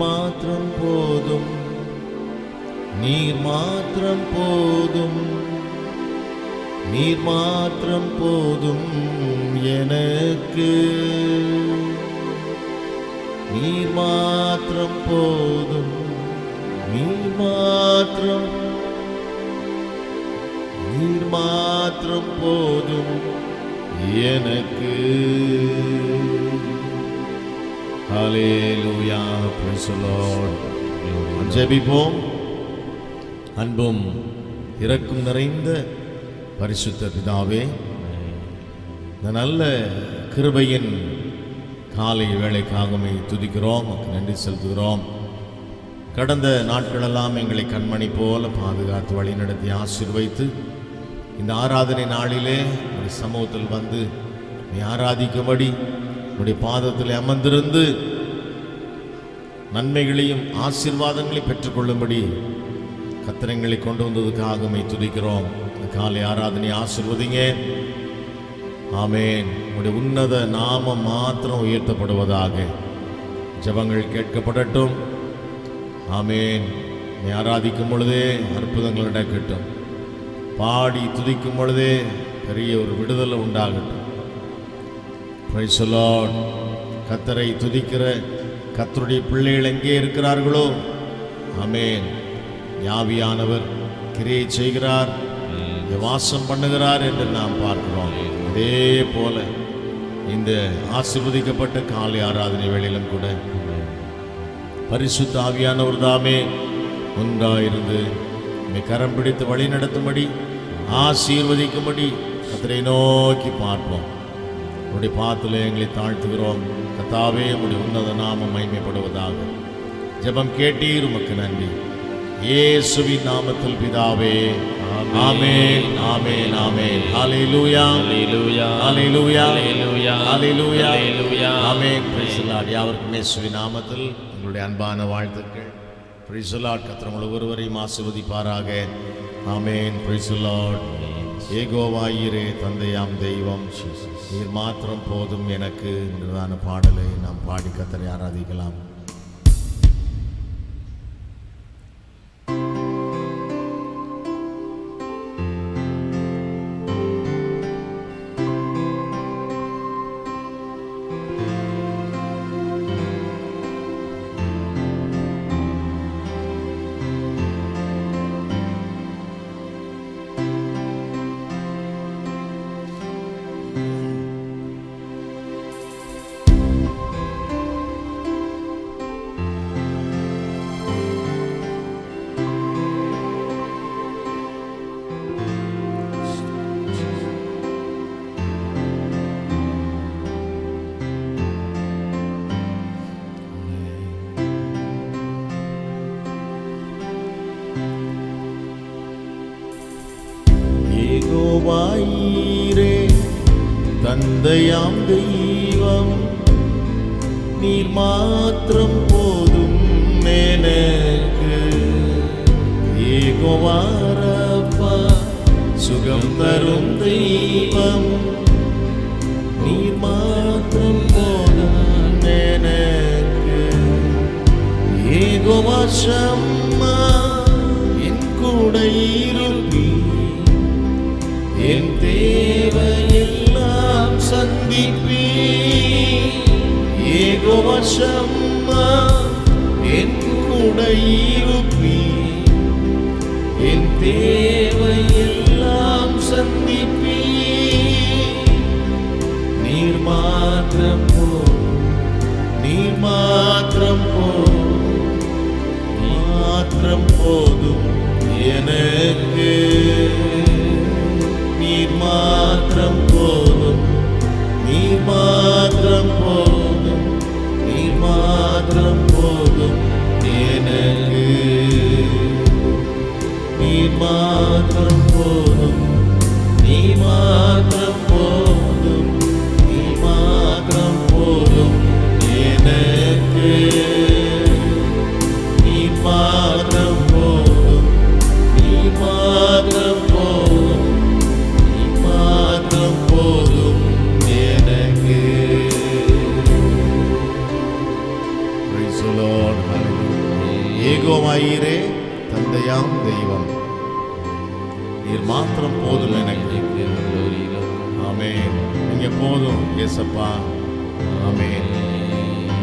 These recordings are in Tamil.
மாத்திரம் போதும், நீர் மாத்திரம் போதும், நீர் மாத்திரம் போதும் எனக்கு. நீர் மாத்திரம் போதும், நீர் மாத்திரம், நீர் மாத்திரம் போதும் எனக்கு. Hallelujah, praise the Lord. ஜெபிப்போம். அன்பும் இரக்கம் நிறைந்த பரிசுத்த பிதாவே, இந்த நல்ல கிருபையின் காலை வேளைக்காகவே துதிக்கிறோம், நன்றி செலுத்துகிறோம். கடந்த நாட்களெல்லாம் எங்களை கண்மணி போல பாதுகாத்து வழிநடத்தி ஆசீர்வைத்து இந்த ஆராதனை நாளிலே உடைய சமூகத்தில் வந்து நீ ஆராதிக்கும்படி உடைய பாதத்தில் அமர்ந்திருந்து நன்மைகளையும் ஆசீர்வாதங்களையும் பெற்றுக்கொள்ளும்படி கத்திரங்களை கொண்டு வந்ததுக்காக துதிக்கிறோம். இந்த காலை ஆராதனை ஆசீர்வதிங்க. ஆமேன். உடைய உன்னத நாமம் மாத்திரம் உயர்த்தப்படுவதாக. ஜெபங்கள் கேட்கப்படட்டும். ஆமேன். நீ ஆராதிக்கும் பொழுதே அற்புதங்கள் நடக்கட்டும். பாடி துதிக்கும் பொழுதே பெரிய ஒரு விடுதலை உண்டாகட்டும். Price the Lord. கர்த்தரை துதிக்கிற கர்த்தருடைய பிள்ளைகள் எங்கே இருக்கிறார்களோ, ஆமேன், ஆவியானவர் கிரியை செய்கிறார், வாசம் பண்ணுகிறார் என்று நாம் பார்க்கிறோம். அதே போல இந்த ஆசீர்வதிக்கப்பட்ட காலை ஆராதனை வேளையிலும் கூட பரிசுத்த ஆவியானவர் தாமே ஒன்றாயிருந்து கரம் பிடித்து வழி நடத்தும்படி ஆசீர்வதிக்கும்படி கர்த்தரை நோக்கி பார்ப்போம். உடைய பாதத்திலே எங்களை தாழ்த்துகிறோம். கர்த்தாவே, உடைய உன்னத நாமம் மகிமைப்படுவதாக. ஜெபம் கேட்டீர், உமக்கு நன்றி. இயேசுவின் நாமத்தில் பிதாவே, ஆமென், ஆமென், ஆமென். ஹல்லேலூயா, ஹல்லேலூயா, ஹல்லேலூயா, ஹல்லேலூயா, ஹல்லேலூயா, ஆமென். Praise the Lord. யாவருக்கும் இயேசுவின் நாமத்தில் எங்களுடைய அன்பான வாழ்த்துக்கள். Price the Lord. கர்த்தர் ஒவ்வொருவரையும் ஆசீர்வதிப்பாராக. ஆமென். Praise the Lord. ஏகோவாயிரே தந்தையாம் தெய்வம், நீர் மாத்திரம் போதும் எனக்கு என்றதான பாடலை நாம் பாடி கர்த்தரை ஆராதிக்கலாம். ஏகோவாயிரே தந்தையாம் தெய்வம், நீர் மாத்திரம் போதும் எனக்கு. ஏகோவாரப்பா சுகம் தரும் தெய்வம், நீர் மாத்திரம் போதும் எனக்கு. ஏகோவா ஷம்மா என் கூட இருப்பீ, என் தேவையெல்லாம் சந்திப்பீ. ஏகோவா ஷம்மா என் கூட இருப்பீ, என் தேவையெல்லாம் சந்திப்பீ. நீர் மாத்திரம் போதும், நீர் மாத்திரம் போதும், மாத்திரம் போதும் எனக்கு. நீர் மாத்திரம் போதும், நீர் மாத்திரம் போதும், நீர் மாத்திரம் போதும் எனக்கு. நீர் மாத்திரம் போதும், நீர் மாத்திரம் போதும், நீர் மாத்திரம் போதும் எனக்கு. நீர் மாத்திரம் போதும், நீர் மாத்திரம் போதும், நீர் மாத்திரம் போதும் எனக்கு. ஏகோவாயிரே தந்தையாம் தெய்வம், நீர் மாத்திரம் போதும் எனக்கு. ஆமென். நீங்க போதும் ஏசப்பா. ஆமென்.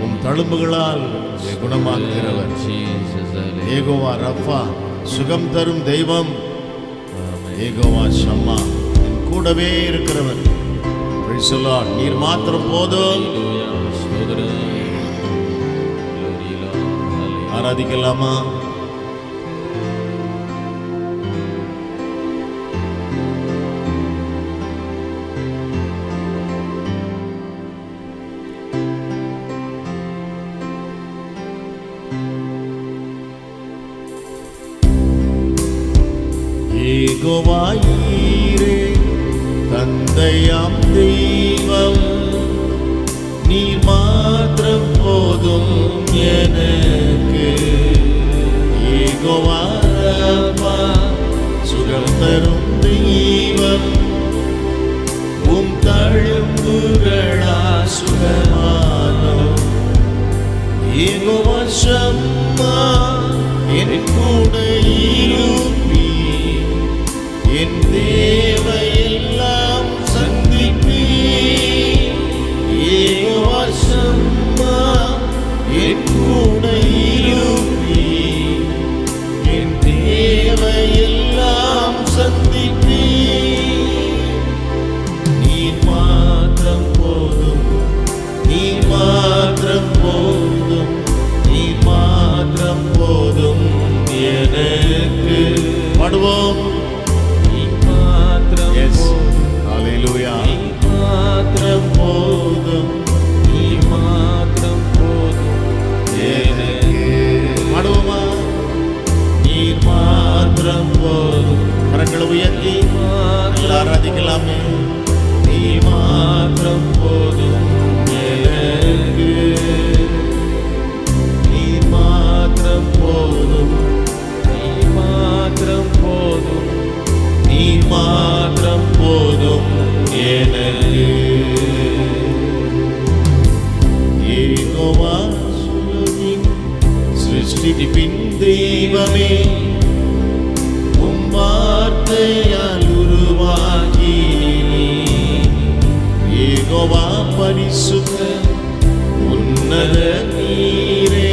உம் தழும்புகளால் குணமாக்குகிறவர் ஏகோவா ரஃபா, சுகம் தரும் தெய்வம் ஏகோவா ஷம்மா, என் கூடவே இருக்கிறவர். Praise the Lord. நீர் மாத்திரம் போதும். ஆராதிக்கலாமா? ஏகோவாயிரே தந்தையாம் தெய்வம், நீர் மாத்திரம் போதும் எனக்கு. ஏகோவா ரஃபா, சுகம் தரும் தெய்வம், உம் தழும்புகளா சுகமானோம். ஏகோவா ஷம்மா, என் கூட இருப்பி, என் தேவையெல்லாம் சந்திப்பி. ஏகோவா ஷம்மா, என் கூட இருப்பி, என் தேவையெல்லாம் சந்திப்பி. நீர் மாத்திரம் போதும், நீர் மாத்திரம் போதும், நீர் மாத்திரம் போதும் எனக்கு. பாடுவோம். Hallelujah. மாத்திரம் போதும், நீ மாத்திரம் போதும் எனக்கு. பாடுவோமா? நீர் மாத்திரம் போதும். கரங்களை உயர்த்தி ஆராதிக்கலாமே. நீ மாத்திரம் போதும் எனக்கு. நீ மாத்திரம் போதும், நீ மாத்திரம் போதும், நீ மாத்திரம் போதும் எனக்கு. ஏகோவா சிருஷ்டிப்பின் தெய்வமே, உம் வார்த்தையால் உருவாக்கி. ஏகோவா பரிசுத்த உன்னத நீரே,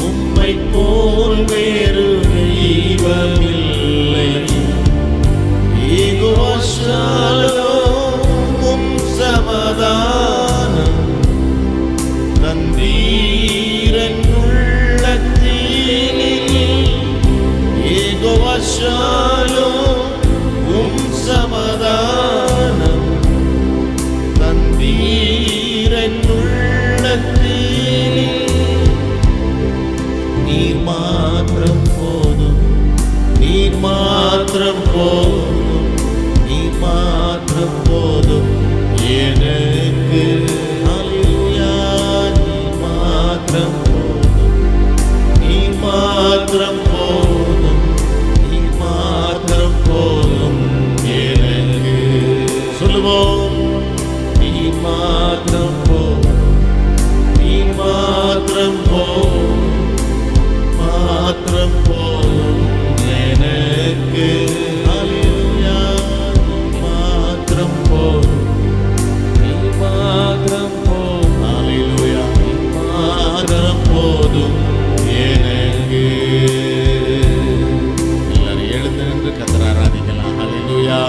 உம்மை போல் வேறு தெய்வமில்லை. ஏகோவா ஷாலோம், உம் சமாதானம் தந்தீரன் உள்ளத்தினில். ஏகோவா ஷாலோம், உம் சமாதானம் தந்தீரன் உள்ளத்தினில். நீர் மாத்திரம் போதும், நீர் மாத்திரம் போதும், நீர் மாத்திரம் போதும் எனக்கு. ஹல்லேலூயா. நீர் மாத்திரம் போதும், நீர் மாத்திரம் போதும், நீர் மாத்திரம் போதும் எனக்கு. சொல்லுவோம். நீர் மாத்திரம் போதும், நீர் மாத்திரம் போதும், மாத்திரம் போதும் எனக்கு. ஹல்லேலூயா. மாத்திரம் போதும், நீ மாத்திரம் போதும். ஹல்லேலூயா. மாத்திரம் போதும் எனக்கு. எல்லாரும் எழுந்து நின்று கர்த்தரை ஆராதிக்கலாம். ஹல்லேலூயா.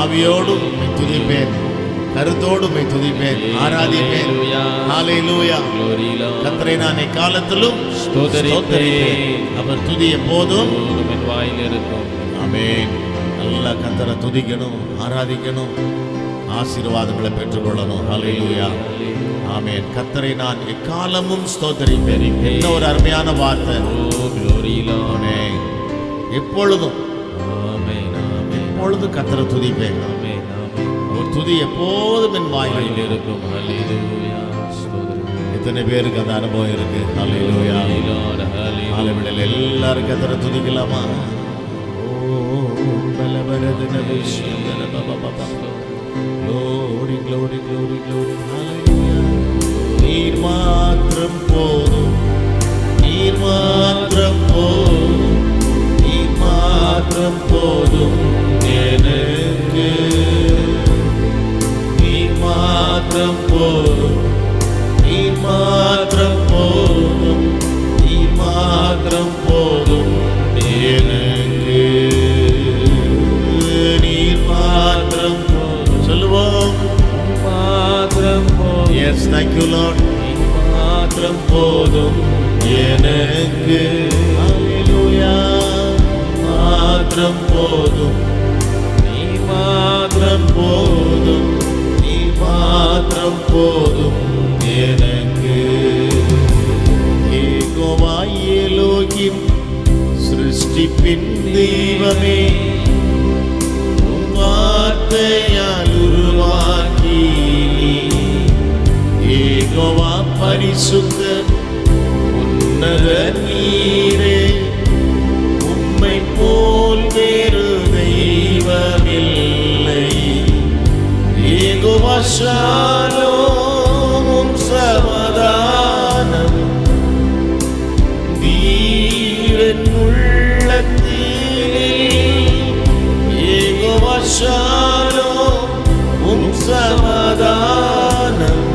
ஆவியோடும் துதிப்பேன், கருத்தோடும் துதிப்பேன், ஆராதிப்பேன். ஹல்லேலூயா. கர்த்தரை நான் எக்காலத்திலும் ஸ்தோத்திரிப்பேன். அவர் துதி எப்போதும் என் வாயில் இருக்கும். ஆமென். நல்லா கர்த்தரை துதிக்கணும், ஆராதிக்கணும், ஆசீர்வாதங்களை பெற்றுக்கொள்ளணும். ஹல்லேலூயா. ஆமென். கர்த்தரை நான் எக்காலமும் ஸ்தோத்திரிப்பேன். என்ன ஒரு அருமையான வார்த்தை. ஆமென். எப்பொழுதும், எப்பொழுதும் கர்த்தரை துதிப்பேன். அவர் துதி எப்போதும் என் வாயில் இருக்கும். ஹல்லேலூயா. எத்தனை பேருக்கு அந்த அனுபவம் இருக்கு? ஹல்லேலூயா. ஆலவிடல் எல்லாரும் கர்த்தரை துதிக்கலாமா? Glory, glory, glory, glory. Hallelujah. நீர் மாத்திரம் போதும், நீ நீர் மாத்திரம் போதும், நீர் மாத்திரம் போதும் எனக்கு. நீர் மாத்திரம் போதும், நீர் மாத்திரம் போதும், நீர் மாத்திரம் போதும் எனக்கு. நீர் மாத்திரம் போதும். சொல்லுவோம், மாத்திரம் போதும். Yes, thank you Lord. நீர் மாத்திரம் போதும் எனக்கு. ஹல்லேலூயா. மாத்திரம் போதும், நீர் மாத்திரம் போதும், நீர் மாத்திரம் போதும் எனக்கு. யெகோவா எலோகிம் சிருஷ்டிப்பின் தெய்வமே, உம் வார்த்தையால் உருவாக்கி. யெகோவா பரிசுத்தர் உன்னத நீரே, உம்மை போல் வேறு தெய்வமில்லை. யெகோவா ஷாலோம் சமாதானம் தீரன் உள்ளத்திலே. யெகோவா ஷாலோம் சமாதானம்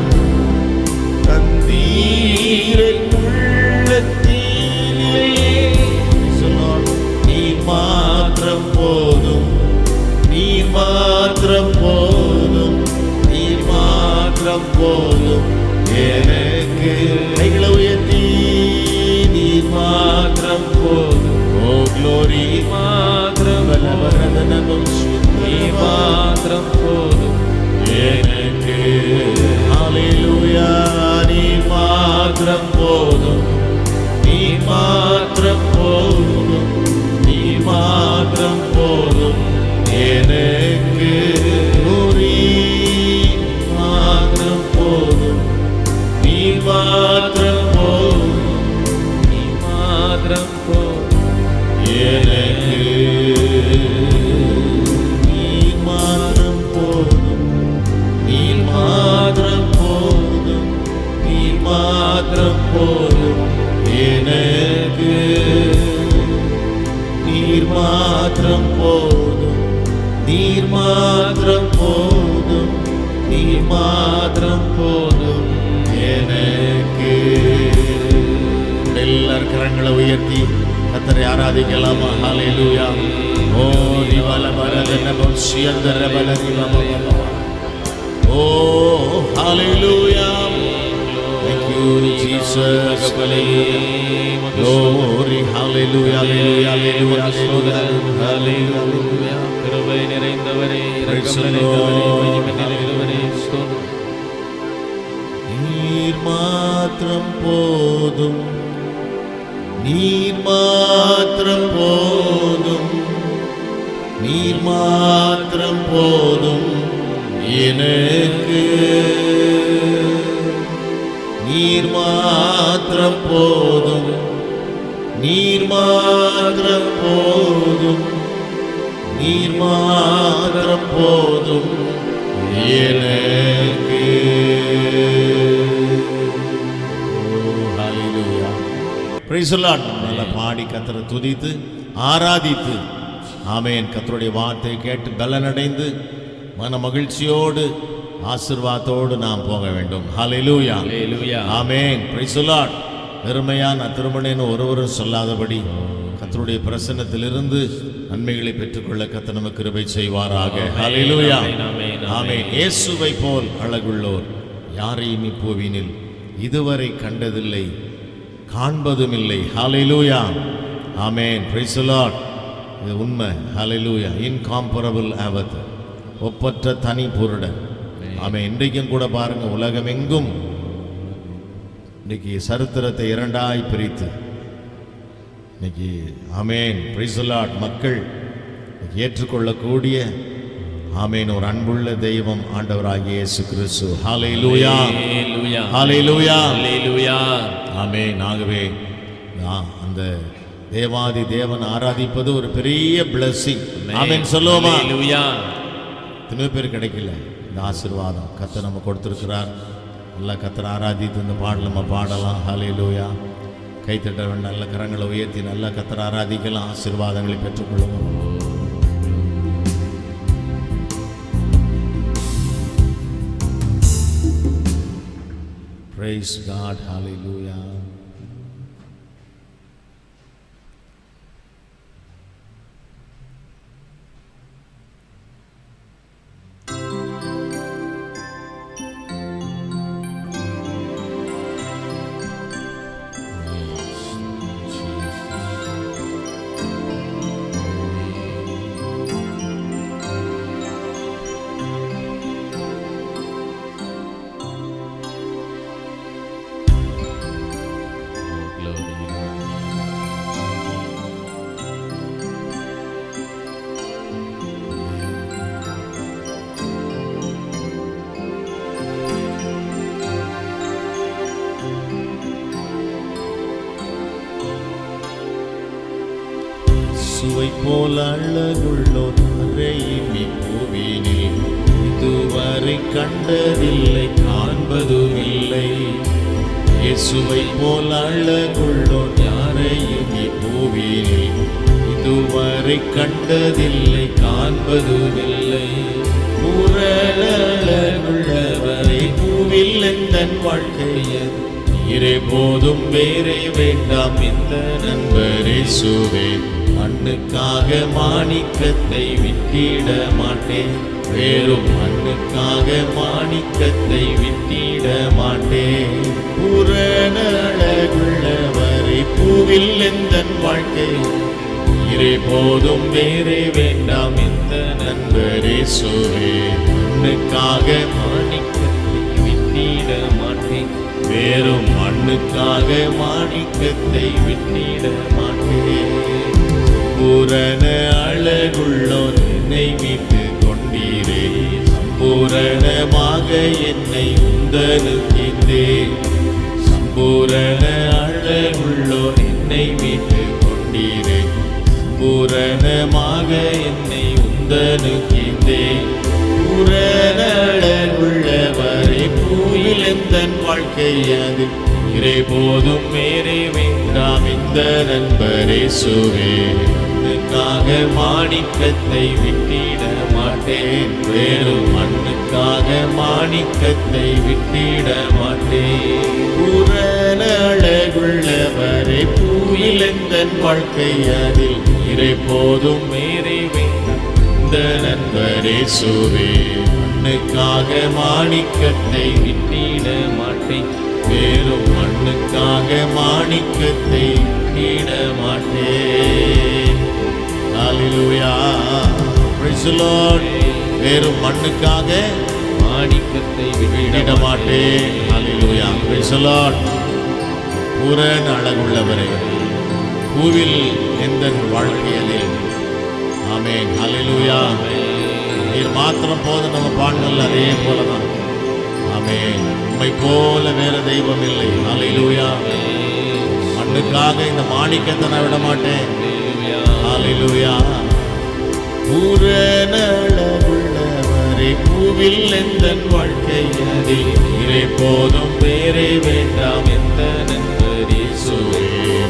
தந்தீரன் உள்ளத்திலே. நீர் மாத்திரம் போதும், நீர் மாத்திரம் போதும், நீர் மாத்திரம் போதும் எனக்கு. கைகளை உயர்த்தி நீர் மாத்திரம் போதும். ஓ க்ளோரி மாத்திரம், நீர் மாத்திரம் போதும் எனக்கு. ஹல்லேலூயா. நீர் மாத்திரம் போதும், நீர் மாத்திரம் போதும், நீர் மாத்திரம் போதும் எனக்கு. நீர் மாத்திரம் போதும், நீர் மாத்திரம் போதும், நீர் மாத்திரம் போதும் எனக்கு. நீர் மாத்திரம் போதும், நீர் மாத்திரம் போதும், நீர் மாத்திரம் போதும் எனக்கு. நீர் மாத்திரம் போதும், நீர் மாத்திரம் போதும், நீர் மாத்திரம் போதும் எனக்கு. எல்லார் கரங்களை உயர்த்தி கர்த்தரை ஆராதிக்கலாமா? ஹல்லேலூயா. ஓ திவல பரதன பௌசியந்தர பலதிவம. ஓ ஹல்லேலூயா. Thank you Jesus. Glory. Hallelujah. Hallelujah. Hallelujah. Hallelujah. கிருபை நிறைந்தவரே, இரக்கம் நிறைந்தவரே, மகிமை நிறைந்தவரே, ஸ்தோத்திரம். நீர் மாத்திரம் போதும், நீர் மாத்திரம் போதும், நீர் மாத்திரம் போதும் எனக்கு. நீர் மாத்திரம் போதும், நீர் மாத்திரம் போதும், நீர் மாத்திரம் போதும் எனக்கு. ஹல்லேலூயா. Praise the Lord. நல்லா பாடி கர்த்தரை துதித்து ஆராதித்து, ஆமென், கர்த்தருடைய வார்த்தையை கேட்டு பலனடைந்து மன மகிழ்ச்சியோடு ஆசீர்வாதத்தோடு நாம் போக வேண்டும். ஹல்லேலூயா. ஹல்லேலூயா. ஆமென். Praise the Lord. வெறுமையா நான் திருமணேன்னு ஒருவரும் சொல்லாதபடி கர்த்தருடைய பிரசன்னத்திலிருந்து நன்மைகளை பெற்றுக்கொள்ள கர்த்தர் நமக்கு கிருபை செய்வாராக. ஹல்லேலூயா. ஆமென். இயேசுவை போல் அழகுள்ளோர் யாரையும் இப்போவினில் இதுவரை கண்டதில்லை, காண்பதும் இல்லை. Hallelujah. Amen. Praise the Lord. இது உண்மை. ஹல்லேலூயா. இன்காம்பரபிள் ஆவத், ஒப்பற்ற தனி பொருடன். ஆமென். இன்றைக்கும் கூட பாருங்க, உலகமெங்கும் இன்னைக்கு சரித்திரத்தை இரண்டாய் பிரித்து இன்னைக்கு, ஆமென், பிரைஸ் தி லார்ட், மக்கள் ஏற்றுக்கொள்ளக்கூடிய, ஆமென், ஒரு அன்புள்ள தெய்வம் ஆண்டவராகிய இயேசு கிறிஸ்து. ஹல்லேலூயா. ஹல்லேலூயா. ஹல்லேலூயா. ஹல்லேலூயா. ஆமென். ஆகவே அந்த தேவாதி தேவன் ஆராதிப்பது ஒரு பெரிய blessing. ஆமென் சொல்லுவோமா? ஹல்லேலூயா. எத்தனை பேர் கிடைக்கல இந்த ஆசீர்வாதம் கர்த்தர் நம்ம கொடுத்திருக்கிறார். நல்லா கர்த்தர் ஆராதித்து இந்த பாடல் நம்ம பாடலாம். ஹல்லேலூயா. கைத்தட்ட வேண்டாம், நல்ல கரங்களை உயர்த்தி நல்லா கர்த்தரை ஆராதிக்கலாம், ஆசீர்வாதங்களை பெற்றுக்கொள்ளுவோம். Praise God, hallelujah. இயேசுவை போல அழகுள்ளோர் அறையினி பூவினில் இதுவரை கண்டதில்லை, காண்பதும் இல்லை. இயேசுவை போல அழகுள்ளோர் யாரையும் பூவினில் இதுவரை கண்டதில்லை, காண்பதும் இல்லை. அழகுள்ளவரை பூவில் எந்தன் வாழ்க்கையது நீரே போதும், வேறே வேண்டாம் இந்த நண்பர் இயேசுவே. மண்ணுக்காக மாணிக்கத்தை விட்டிட மாட்டேன், வேறும் மண்ணுக்காக மாணிக்கத்தை விட்டிட மாட்டேன். அழகுள்ளவரை பூவில் எந்தன் வாழ்க்கை நீரே போதும், வேறே வேண்டாம் இந்த நண்பர் இயேசுவே. மண்ணுக்காக மாணிக்கத்தை விட்டிட மாட்டேன், வேறும் மண்ணுக்காக மாணிக்கத்தை விட்டிட மாட்டேன். பூரண அழகுள்ளோர் என்னை மீட்டு கொண்டீரே, சம்பூரணமாக என்னை உந்தனுக்கின்றேன். சம்பூரண அழகுள்ளோர் என்னை மீட்டு கொண்டீரே, பூரணமாக என்னை உந்தனுக்கின்றேன். பூரண அழகுள்ளவரை பூவில் எந்தன் வாழ்க்கை அது நீரே போதும், வேறே வேண்டாம் இந்த நண்பர் இயேசுவே. மண்ணுக்காக மாணிக்கத்தை விட்டிட மாட்டேன், வேறும் மண்ணுக்காக மாணிக்கத்தை விட்டிட மாட்டேன். பூரண அழகுள்ளவரை பூவில் எந்தன் வாழ்க்கை அதில் நீரே போதும், வேறே வேண்டாம் இந்த நண்பர் இயேசுவே. மண்ணுக்காக மாணிக்கத்தை விட்டிட மாட்டேன், வேறும் மண்ணுக்காக மாணிக்கத்தை விட்டிட மாட்டேன். ஹல்லேலூயா, பிரைஸ் தி லார்ட். வேறும் மண்ணுக்காக மாணிக்கத்தை விட்டிட மாட்டேன். ஹல்லேலூயா, பிரைஸ் தி லார்ட். பூரண அழகுள்ளவரே பூவில் எந்தன் வாழ்க்கையில். ஆமென், ஹல்லேலூயா. நீர் மாத்திரம் போதும். நம்ம பாடல் அதே போலதான். ஆமென். உம்மை போல வேற தெய்வம் இல்லை. ஹல்லேலூயா. மண்ணுக்காக இந்த மாணிக்கத்தை நான் விட மாட்டேன். ஹல்லேலூயா. பூரண அழகுள்ளவரே பூவில் எந்தன் வாழ்க்கை அதில் நீரே போதும், வேறே வேண்டாம் எந்த நண்பர் இயேசுவே.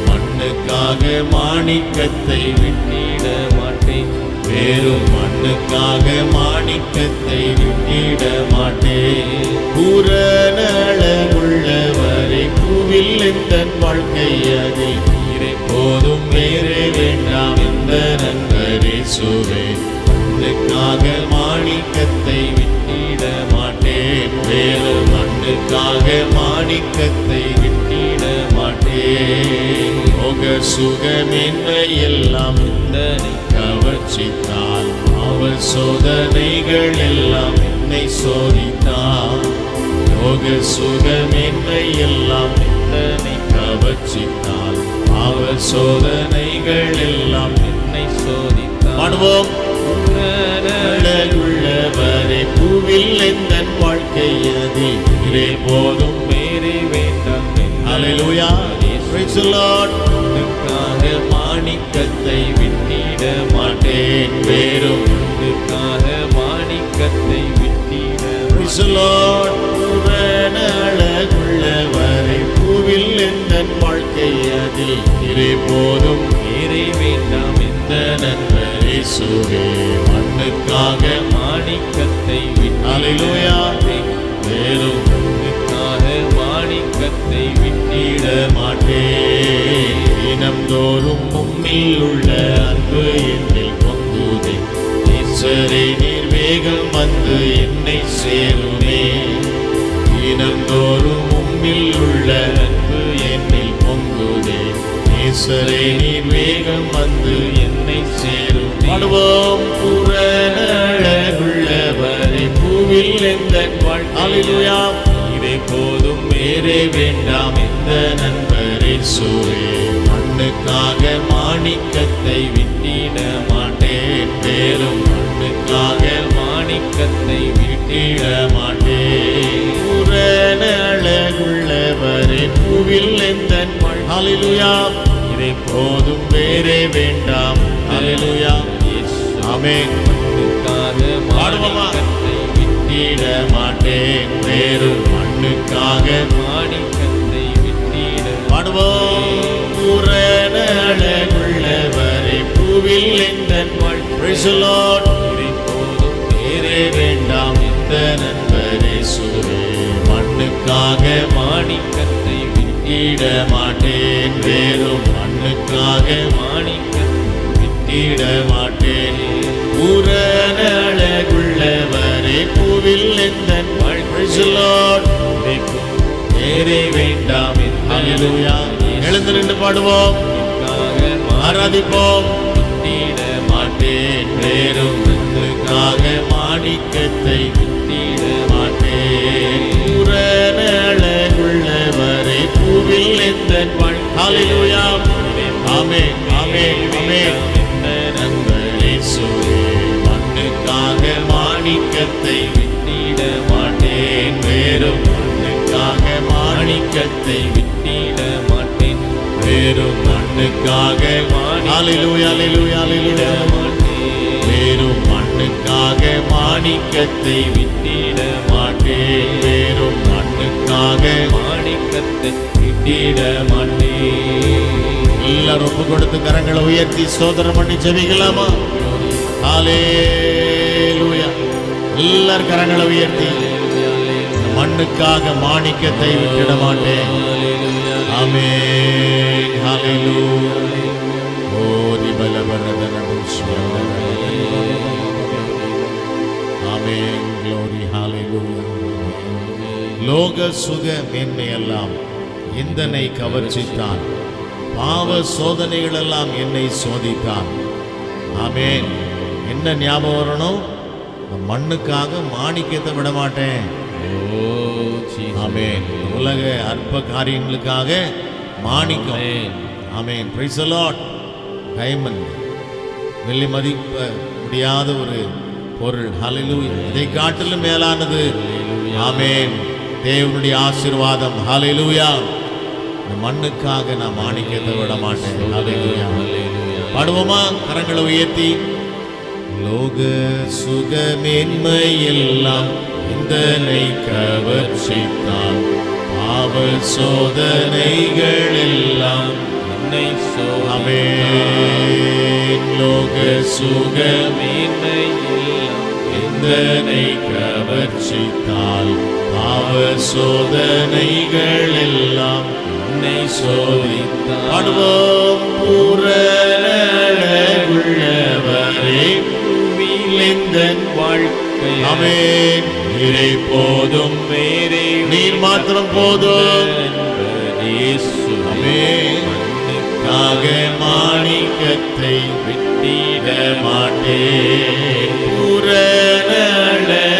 மண்ணுக்காக மாணிக்கத்தை விட்டிட மாட்டேன், வேறும் மண்ணுக்காக மாணிக்கத்தை விட்டிட மாட்டேன். பூரண அழகுள்ளவரை பூவில் எந்தன் வாழ்க்கை அதில் நீரே போதும், வேறே வேண்டாம் இந்த நண்பர் இயேசுவே. மண்ணுக்காக மாணிக்கத்தை விட்டிட மாட்டேன், வேறு மண்ணுக்காக மாணிக்கத்தை விட்டிட மாட்டேன். போக சுகமென்மை எல்லாம் இந்தனை கவர்ச்சித்தால், அவர் சோதனைகள் எல்லாம் என்னை சோதித்தார். யோக சுகமென்மை எல்லாம் இந்தனை கவர்ச்சித்தால், அவர் சோதனைகள் எல்லாம் என்னை சோதித்தார். பாடுவோம். அழகுள்ளவரை பூவில் எந்தன் வாழ்க்கை அதில் நீரே போதும், வேறே வேண்டாம். ஹல்லேலூயா, பிரைஸ் தி லார்ட். மண்ணுக்காக மாணிக்கத்தை விட்டிட மாட்டேன், வேறும் மண்ணுக்காக மாணிக்கத்தை விட்டிட. Price the Lord. பூரண அழகுள்ளவரை பூவில் எந்தன் வாழ்க்கை அதில் போதும் வேறே வேண்டாம் எந்த நண்பர் இயேசுவே மண்ணுக்காக மாணிக்கத்தை அல்லேலூயா வேறும் மண்ணுக்காக மாணிக்கத்தை விட்டிட மாட்டேன். தினம்தோறும் உம்மில் உள்ள அன்பு என்னில் பொங்குதே. ஈஸ்வரே நீர் வேகம் வந்து என்னை சேருமே. தினம்தோறும் உம்மில் உள்ள அன்பு என்னில் பொங்குதே. ஈஸ்வரே நீர் வேகம் வந்து என்னை சேரும். பாடுவோம் புறநழகுள்ளவரே பூவில் எந்த அல்லேலூயா இதே போதும் வேறே வேண்டாம் எந்த நண்பர் இயேசுவே மண்ணுக்காக மாணிக்கத்தை விட்டிட மாட்டேன் வேறும் மண்ணுக்காக மாணிக்கத்தை விட்டிட மாட்டேன் புறநழகுள்ளவரே பூவில் எந்த அல்லேலூயா இதே போதும் வேறே வேண்டாம். அல்லேலூயா ஆமென். மண்ணுக்காக மாணிக்கத்தை விட்டிட மாட்டேன் வேறும் மண்ணுக்காக மாணிக்கத்தை விட்டிட பாடுவோம் புறநழகுள்ளவரே பூவில் எந்த Praise the Lord. இதே போதும் வேறே வேண்டாம் எந்த நண்பர் இயேசுவே மண்ணுக்காக மாணிக்கத்தை விட்டிட மாட்டேன் வேறும் மண்ணுக்காக மாணிக்கத்தை விட்டிட மாட்டேன். புறநழகுள்ளவரே பூவில் எந்த Praise the Lord. வேறே வேண்டாம் அல்லேலூயா எழுந்து நின்று பாடுவோம் ஆராதிப்போம். விட்டிட மாட்டேன் வேறும் மண்ணுக்காக மாணிக்கத்தை விட்டிட மாட்டேன். புறநழகுள்ளவரே பூவில் எந்த அல்லேலூயா ஆமென் ஆமென் ஆமென். நண்பர் இயேசுவே மண்ணுக்காக மாணிக்கத்தை விட்டிட மாட்டேன் வேறும் மண்ணுக்காக மாணிக்கத்தை விட்டிட மாட்டேன் வேறும் மண்ணுக்காக அல்லேலூயா அல்லேலூயா அல்லேலூயா வேறும் மண்ணுக்காக மாணிக்கத்தை விட்டிட மாட்டேன் வேறும் மண்ணுக்காக மாணிக்கத்தை விட்டிட மாட்டேன் எல்லாரும் ஒப்பு கொடுத்து கரங்களை உயர்த்தி ஸ்தோத்திரம் பண்ணி ஜெபிக்கலாமா? ஹல்லேலூயா எல்லாரும் கரங்களை உயர்த்தி மண்ணுக்காக மாணிக்கத்தை விட்டிட மாட்டேன். ஆமென் ஹல்லேலூயா ஓதி பலவரதனமும் ஆமென் glory hallelujah. லோக சுக மேன்மையெல்லாம் எந்தனை கவர்ச்சித்தான், பாவ சோதனைகள் எல்லாம் என்னை சோதித்தான். ஆமென். என்ன ஞாபகம் வரணும்? மண்ணுக்காக மாணிக்கத்தை விட மாட்டேன். ஆமென். உலக அற்ப காரியங்களுக்காக மாணிக்கம். Amen. Praise the Lord. Diamond வெள்ளி மதிப்ப முடியாத ஒரு பொருள். ஹல்லேலூயா. இதை காட்டிலும் மேலானது. ஆமென். தேவனுடைய ஆசீர்வாதம். ஹல்லேலூயா. இந்த மண்ணுக்காக நான் மாணிக்கத்தை விட மாட்டேன். ஹல்லேலூயா. பாடுவோமா கரங்களை உயர்த்தி? லோக சுகமேன்மையெல்லாம் இந்தனை கவர்ச்சித்தான், பாவ சோதனைகள் எல்லாம் என்னை ஆமென். லோக சுகமேன்மையெல்லாம் இந்தனை கவர்ச்சித்தால், பாவ சோதனைகள் எல்லாம் என்னை சோதித்தார். பாடுவோம் பூரணழகுள்ளவரே பூவிலெந்தன் வாழ்க்கை ஆமென். நீரே போதும், மேரே நீர் மாத்திரம் போதும். இயேசு ஆமென். மண்ணுக்காக மாணிக்கத்தை விட்டிட மாட்டேன்.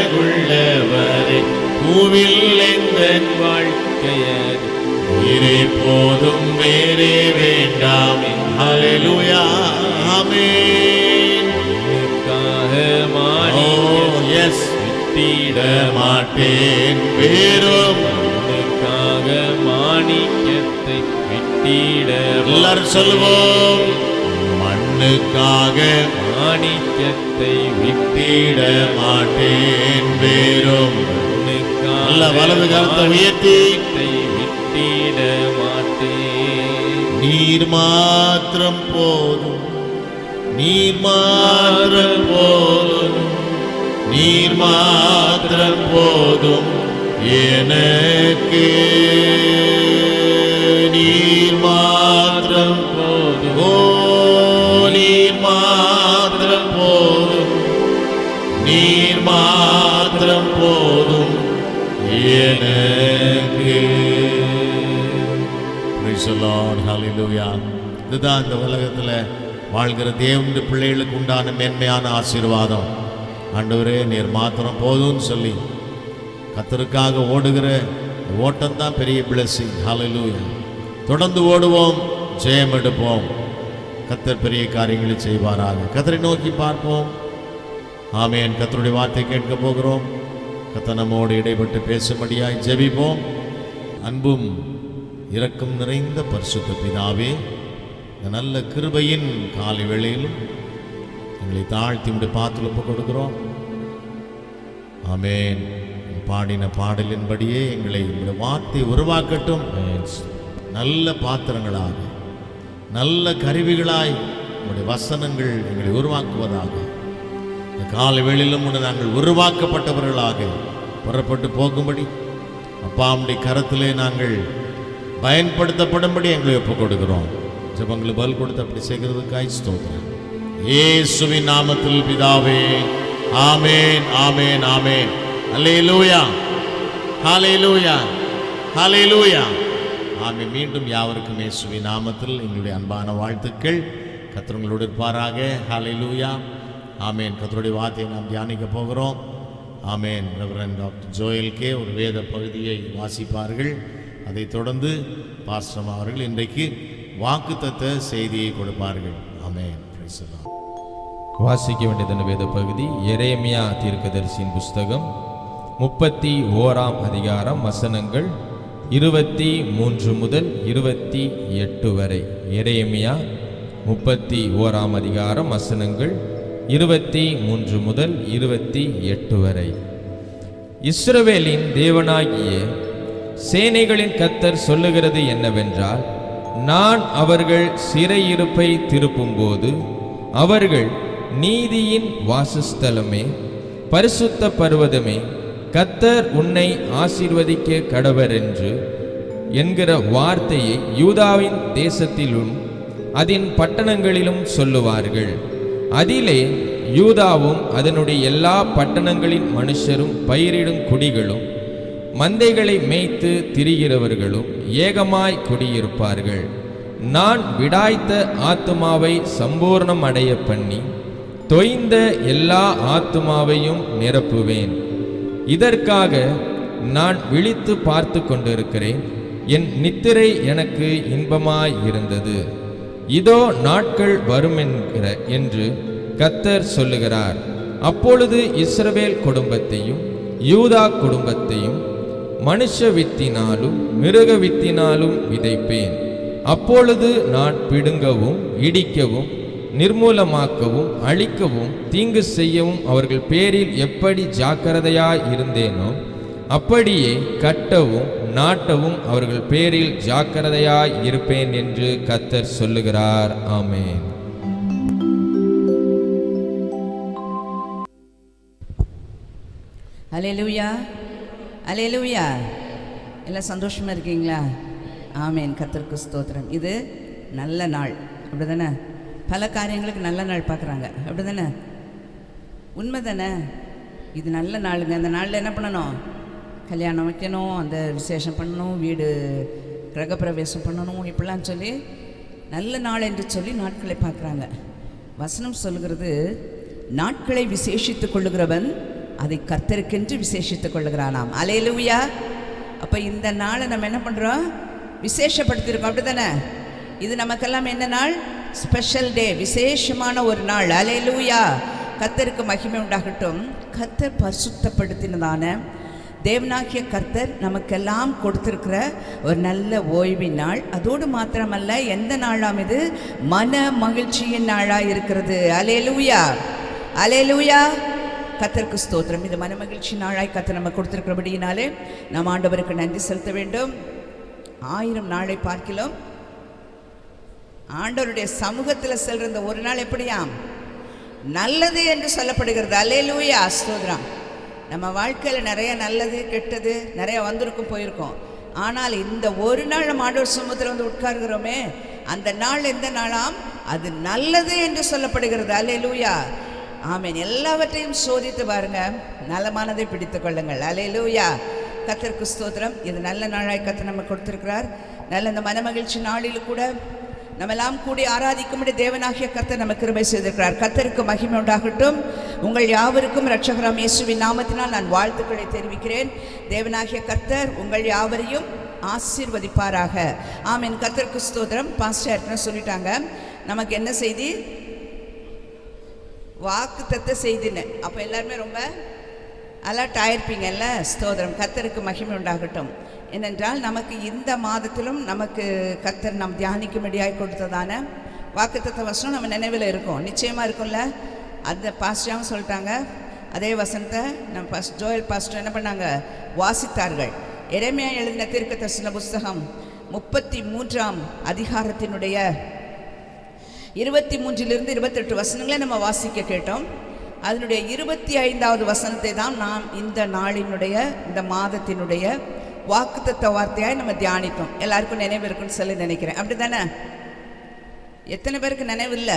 பூரணழகுள்ளவரே பூவில் எந்தன் வாழ்க்கையர் நீரே போதும் வேறே வேண்டாம். ஹல்லேலூயா ஆமென். மண்ணுக்காக ஓ மாணிக்க எஸ் விட்டிட மாட்டேன் வேறும். மண்ணுக்காக மாணிக்கத்தை விட்டிட எல்லாரும் சொல்லுவோம் மண்ணுக்காக மாணிக்கத்தை விட்டிட மாட்டேன் வேறும். நல்ல மண்ணுக்காக வலது கரத்தை உயர்த்தி விட்டிட மாட்டேன். நீ நீர் மாத்திரம் போதும், நீர் மாத்திரம் போதும், நீர் மாத்திரம் போதும் எனக்கு. நீர் மாத்திரம் போதும், ஓ நீர் மாத்திரம் போதும், நீர் மாத்திரம் போதும் எனக்கு. Praise the Lord, hallelujah. இதுதான் இந்த உலகத்தில் வாழ்கிற தேவனுடைய பிள்ளைகளுக்கு உண்டான மேன்மையான ஆசீர்வாதம். ஆண்டவரே நீர் மாத்திரம் போதும்னு சொல்லி கர்த்தருக்காக ஓடுகிற ஓட்டம் தான் பெரிய blessing. hallelujah. தொடர்ந்து ஓடுவோம், ஜெயம் எடுப்போம். கர்த்தர் பெரிய காரியங்களை செய்வாராக. கர்த்தரை நோக்கி பார்ப்போம். ஆமென். கர்த்தருடைய வார்த்தை கேட்க போகிறோம். கர்த்தர் நம்மோடு இடைப்பட்டு பேசும்படியாய் ஜெபிப்போம். அன்பும் இரக்கம் நிறைந்த பரிசுத்த பிதாவே, இந்த நல்ல கிருபையின் காலை வேளையிலும் எங்களை தாழ்த்தி உடைய பாத்திரம் ஒப்புக் கொடுக்கிறோம். ஆமென். பாடின பாடலின்படியே எங்களை உடைய வார்த்தை உருவாக்கட்டும். நல்ல பாத்திரங்களாக, நல்ல கருவிகளாய் உடைய வசனங்கள் எங்களை உருவாக்குவதாக. இந்த காலை வேளையிலும் நாங்கள் உருவாக்கப்பட்டவர்களாக புறப்பட்டு போகும்படி அப்பாவுடைய கரத்திலே நாங்கள் பயன்படுத்தப்படும்படி எங்களை ஒப்புக் கொடுக்கிறோம். ஜெபங்களுக்கு பதில் கொடுத்து அப்படி செய்கிறதுக்காய் ஸ்தோத்திரம். இயேசுவின் நாமத்தில் பிதாவே, ஆமென், ஆமென், ஆமென். அல்லேலூயா, ஹல்லேலூயா, ஹல்லேலூயா. ஆமென். மீண்டும் யாவருக்கும் இயேசுவின் நாமத்தில் எங்களுடைய அன்பான வாழ்த்துக்கள். கர்த்தர் உங்களோடு இருப்பாராக. ஹல்லேலூயா, ஆமென். கர்த்தருடைய வார்த்தையை நாம் தியானிக்க போகிறோம். ஆமென். ரெவரண்ட் டாக்டர் ஜோயல் கே ஒரு வேத பகுதியை வாசிப்பார்கள். அதைத் தொடர்ந்து பாஸ்டர் அவர்கள் இன்றைக்கு வாக்குத்தத்த செய்தியை கொடுப்பார்கள். ஆமென். Praise the Lord. வாசிக்க வேண்டியதான வேத பகுதி எரேமியா தீர்க்கதரிசியின் புஸ்தகம் 31ஆம் அதிகாரம் வசனங்கள் 23 முதல் 28 வரை. எரேமியா 31ஆம் அதிகாரம் வசனங்கள் 23 முதல் 28 வரை. இஸ்ரவேலின் தேவனாகிய சேனைகளின் கர்த்தர் சொல்லுகிறது என்னவென்றால், நான் அவர்கள் சிறையிருப்பை திருப்பும்போது அவர்கள் நீதியின் வாசஸ்தலமே, பரிசுத்த பர்வதமே, கர்த்தர் உன்னை ஆசீர்வதிக்க கடவர் என்று என்கிற வார்த்தையை யூதாவின் தேசத்திலும் அதன் பட்டணங்களிலும் சொல்லுவார்கள். அதிலே யூதாவும் அதனுடைய எல்லா பட்டணங்களின் மனுஷரும் பயிரிடும் குடிகளும் மந்தைகளை மேய்த்து திரிகிறவர்களும் ஏகமாய் குடியிருப்பார்கள். நான் விடாய்த்த ஆத்துமாவை சம்பூர்ணம் அடைய பண்ணி தொய்ந்த எல்லா ஆத்துமாவையும் நிரப்புவேன். இதற்காக நான் விழித்து பார்த்து கொண்டிருக்கிறேன். என் நித்திரை எனக்கு இன்பமாய் இருந்தது. இதோ நாட்கள் வருமென்கிற என்று கர்த்தர் சொல்லுகிறார். அப்பொழுது இஸ்ரவேல் குடும்பத்தையும் யூதா குடும்பத்தையும் மனுஷ வித்தினாலும் மிருக வித்தினாலும் விதைப்பேன். அப்பொழுது நான் பிடுங்கவும் இடிக்கவும் நிர்மூலமாக்கவும் அழிக்கவும் தீங்கு செய்யவும் அவர்கள் பேரில் எப்படி ஜாக்கிரதையாய் இருந்தேனோ அப்படியே கட்டவும் நாட்டவும் அவர்கள் பேரில் ஜாக்கிரதையாய் இருப்பேன் என்று கர்த்தர் சொல்லுகிறார். ஆமென். அல்லேலூயா, அல்லேலூயா. எல்லாம் சந்தோஷமா இருக்கீங்களா? ஆமென். கர்த்தருக்கு ஸ்தோத்திரம். இது நல்ல நாள், அப்படி தானே? பல காரியங்களுக்கு நல்ல நாள் பார்க்குறாங்க, அப்படி தானே? உண்மை தானே? இது நல்ல நாளுங்க. அந்த நாளில் என்ன பண்ணணும்? கல்யாணம் வைக்கணும், அந்த விசேஷம் பண்ணணும், வீடு கிரகப்பிரவேசம் பண்ணணும், இப்படிலாம் சொல்லி நல்ல நாள் என்று சொல்லி நாட்களை பார்க்குறாங்க. வசனம் சொல்கிறது, நாட்களை விசேஷித்துக் கொள்ளுகிறவன் அதை கர்த்தருக்கென்று விசேஷித்துக் கொள்ளுகிறானாம். அல்லேலூயா. அப்போ இந்த நாளை நம்ம என்ன பண்ணுறோம்? விசேஷப்படுத்தியிருக்கோம், அப்படி தானே? இது நமக்கெல்லாம் என்ன நாள்? ஸ்பெஷல் டே, விசேஷமான ஒரு நாள். அல்லேலூயா. கர்த்தருக்கு மகிமை உண்டாகட்டும். கர்த்தர் பரிசுத்தப்படுத்தினதான தேவனாகிய கர்த்தர் நமக்கெல்லாம் கொடுத்திருக்கிற ஒரு நல்ல ஓய்வின் நாள். அதோடு மாத்திரமல்ல, எந்த நாளாம் இது? மன மகிழ்ச்சியின் நாளாக இருக்கிறது. அல்லேலூயா, அல்லேலூயா. கர்த்தருக்கு ஸ்தோத்திரம். இது மன மகிழ்ச்சி நாளாய் கர்த்தர் நம்ம கொடுத்திருக்கிறபடியினாலே நாம் ஆண்டவருக்கு நன்றி செலுத்த வேண்டும். 1000 நாளை பார்க்கிலும் ஆண்டவருடைய சமூகத்தில் செல்ற இந்த ஒரு நாள் எப்படியாம்? நல்லது என்று சொல்லப்படுகிறது. அல்லேலூயா, ஸ்தோத்திரம். நம்ம வாழ்க்கையில் நிறைய நல்லது கெட்டது நிறைய வந்திருக்கும் போயிருக்கோம். ஆனால் இந்த ஒரு நாள் நம்ம ஆண்டவர் சமூகத்தில் வந்து உட்கார்கிறோமே, அந்த நாள் எந்த நாளாம்? அது நல்லது என்று சொல்லப்படுகிறது. அல்லேலூயா, ஆமென். எல்லாவற்றையும் சோதித்து பாருங்க, நலமானதை பிடித்து கொள்ளுங்கள். அல்லேலூயா, கர்த்தருக்கு ஸ்தோத்திரம். இது நல்ல நாளாய் கர்த்தர் நமக்கு கொடுத்திருக்கிறார். நல்ல இந்த மனமகிழ்ச்சி நாளில் கூட நம்மெல்லாம் கூடி ஆராதிக்கும்படி தேவனாகிய கர்த்தர் நமக்கு கிருபை செய்திருக்கிறார். கர்த்தருக்கு மகிமை உண்டாகட்டும். உங்கள் யாவருக்கும் இரட்சகராம் இயேசுவின் நாமத்தினால் நான் வாழ்த்துக்களை தெரிவிக்கிறேன். தேவனாகிய கர்த்தர் உங்கள் யாவரையும் ஆசீர்வதிப்பாராக. ஆமென். கர்த்தருக்கு ஸ்தோத்திரம். பாஸ்டர் ஏற்கனவே சொல்லிட்டாங்க நமக்கு என்ன செய்தி? வாக்குத்தத்த செய்தின்னு. அப்போ எல்லாருமே ரொம்ப அலர்ட் ஆயிருப்பீங்கல்ல. ஸ்தோத்திரம். கர்த்தருக்கு மகிமை உண்டாகட்டும். ஏனென்றால் நமக்கு இந்த மாதத்திலும் நமக்கு கர்த்தர் நாம் தியானிக்கும்படியாய் கொடுத்ததான வாக்குத்தத்த வசனம் நம்ம நினைவில் இருக்கும், நிச்சயமாக இருக்கும்ல. அந்த பாஸ்டராகவும் சொல்லிட்டாங்க. அதே வசனத்தை நம்ம ஜோயல் பாஸ்டர் என்ன பண்ணாங்க? வாசித்தார்கள். எரேமியா எழுதின தீர்க்கதரிசன புஸ்தகம் 33ஆம் அதிகாரத்தினுடைய 23 28 வசனங்களை நம்ம வாசிக்க கேட்டோம். அதனுடைய 25வது வசனத்தை தான் நாம் இந்த நாளினுடைய இந்த மாதத்தினுடைய வாக்குத்தத்த வார்த்தையாய் நம்ம தியானித்தோம். எல்லாருக்கும் நினைவு இருக்குன்னு சொல்லி நினைக்கிறேன். அப்படி தானே? எத்தனை பேருக்கு நினைவில்லை?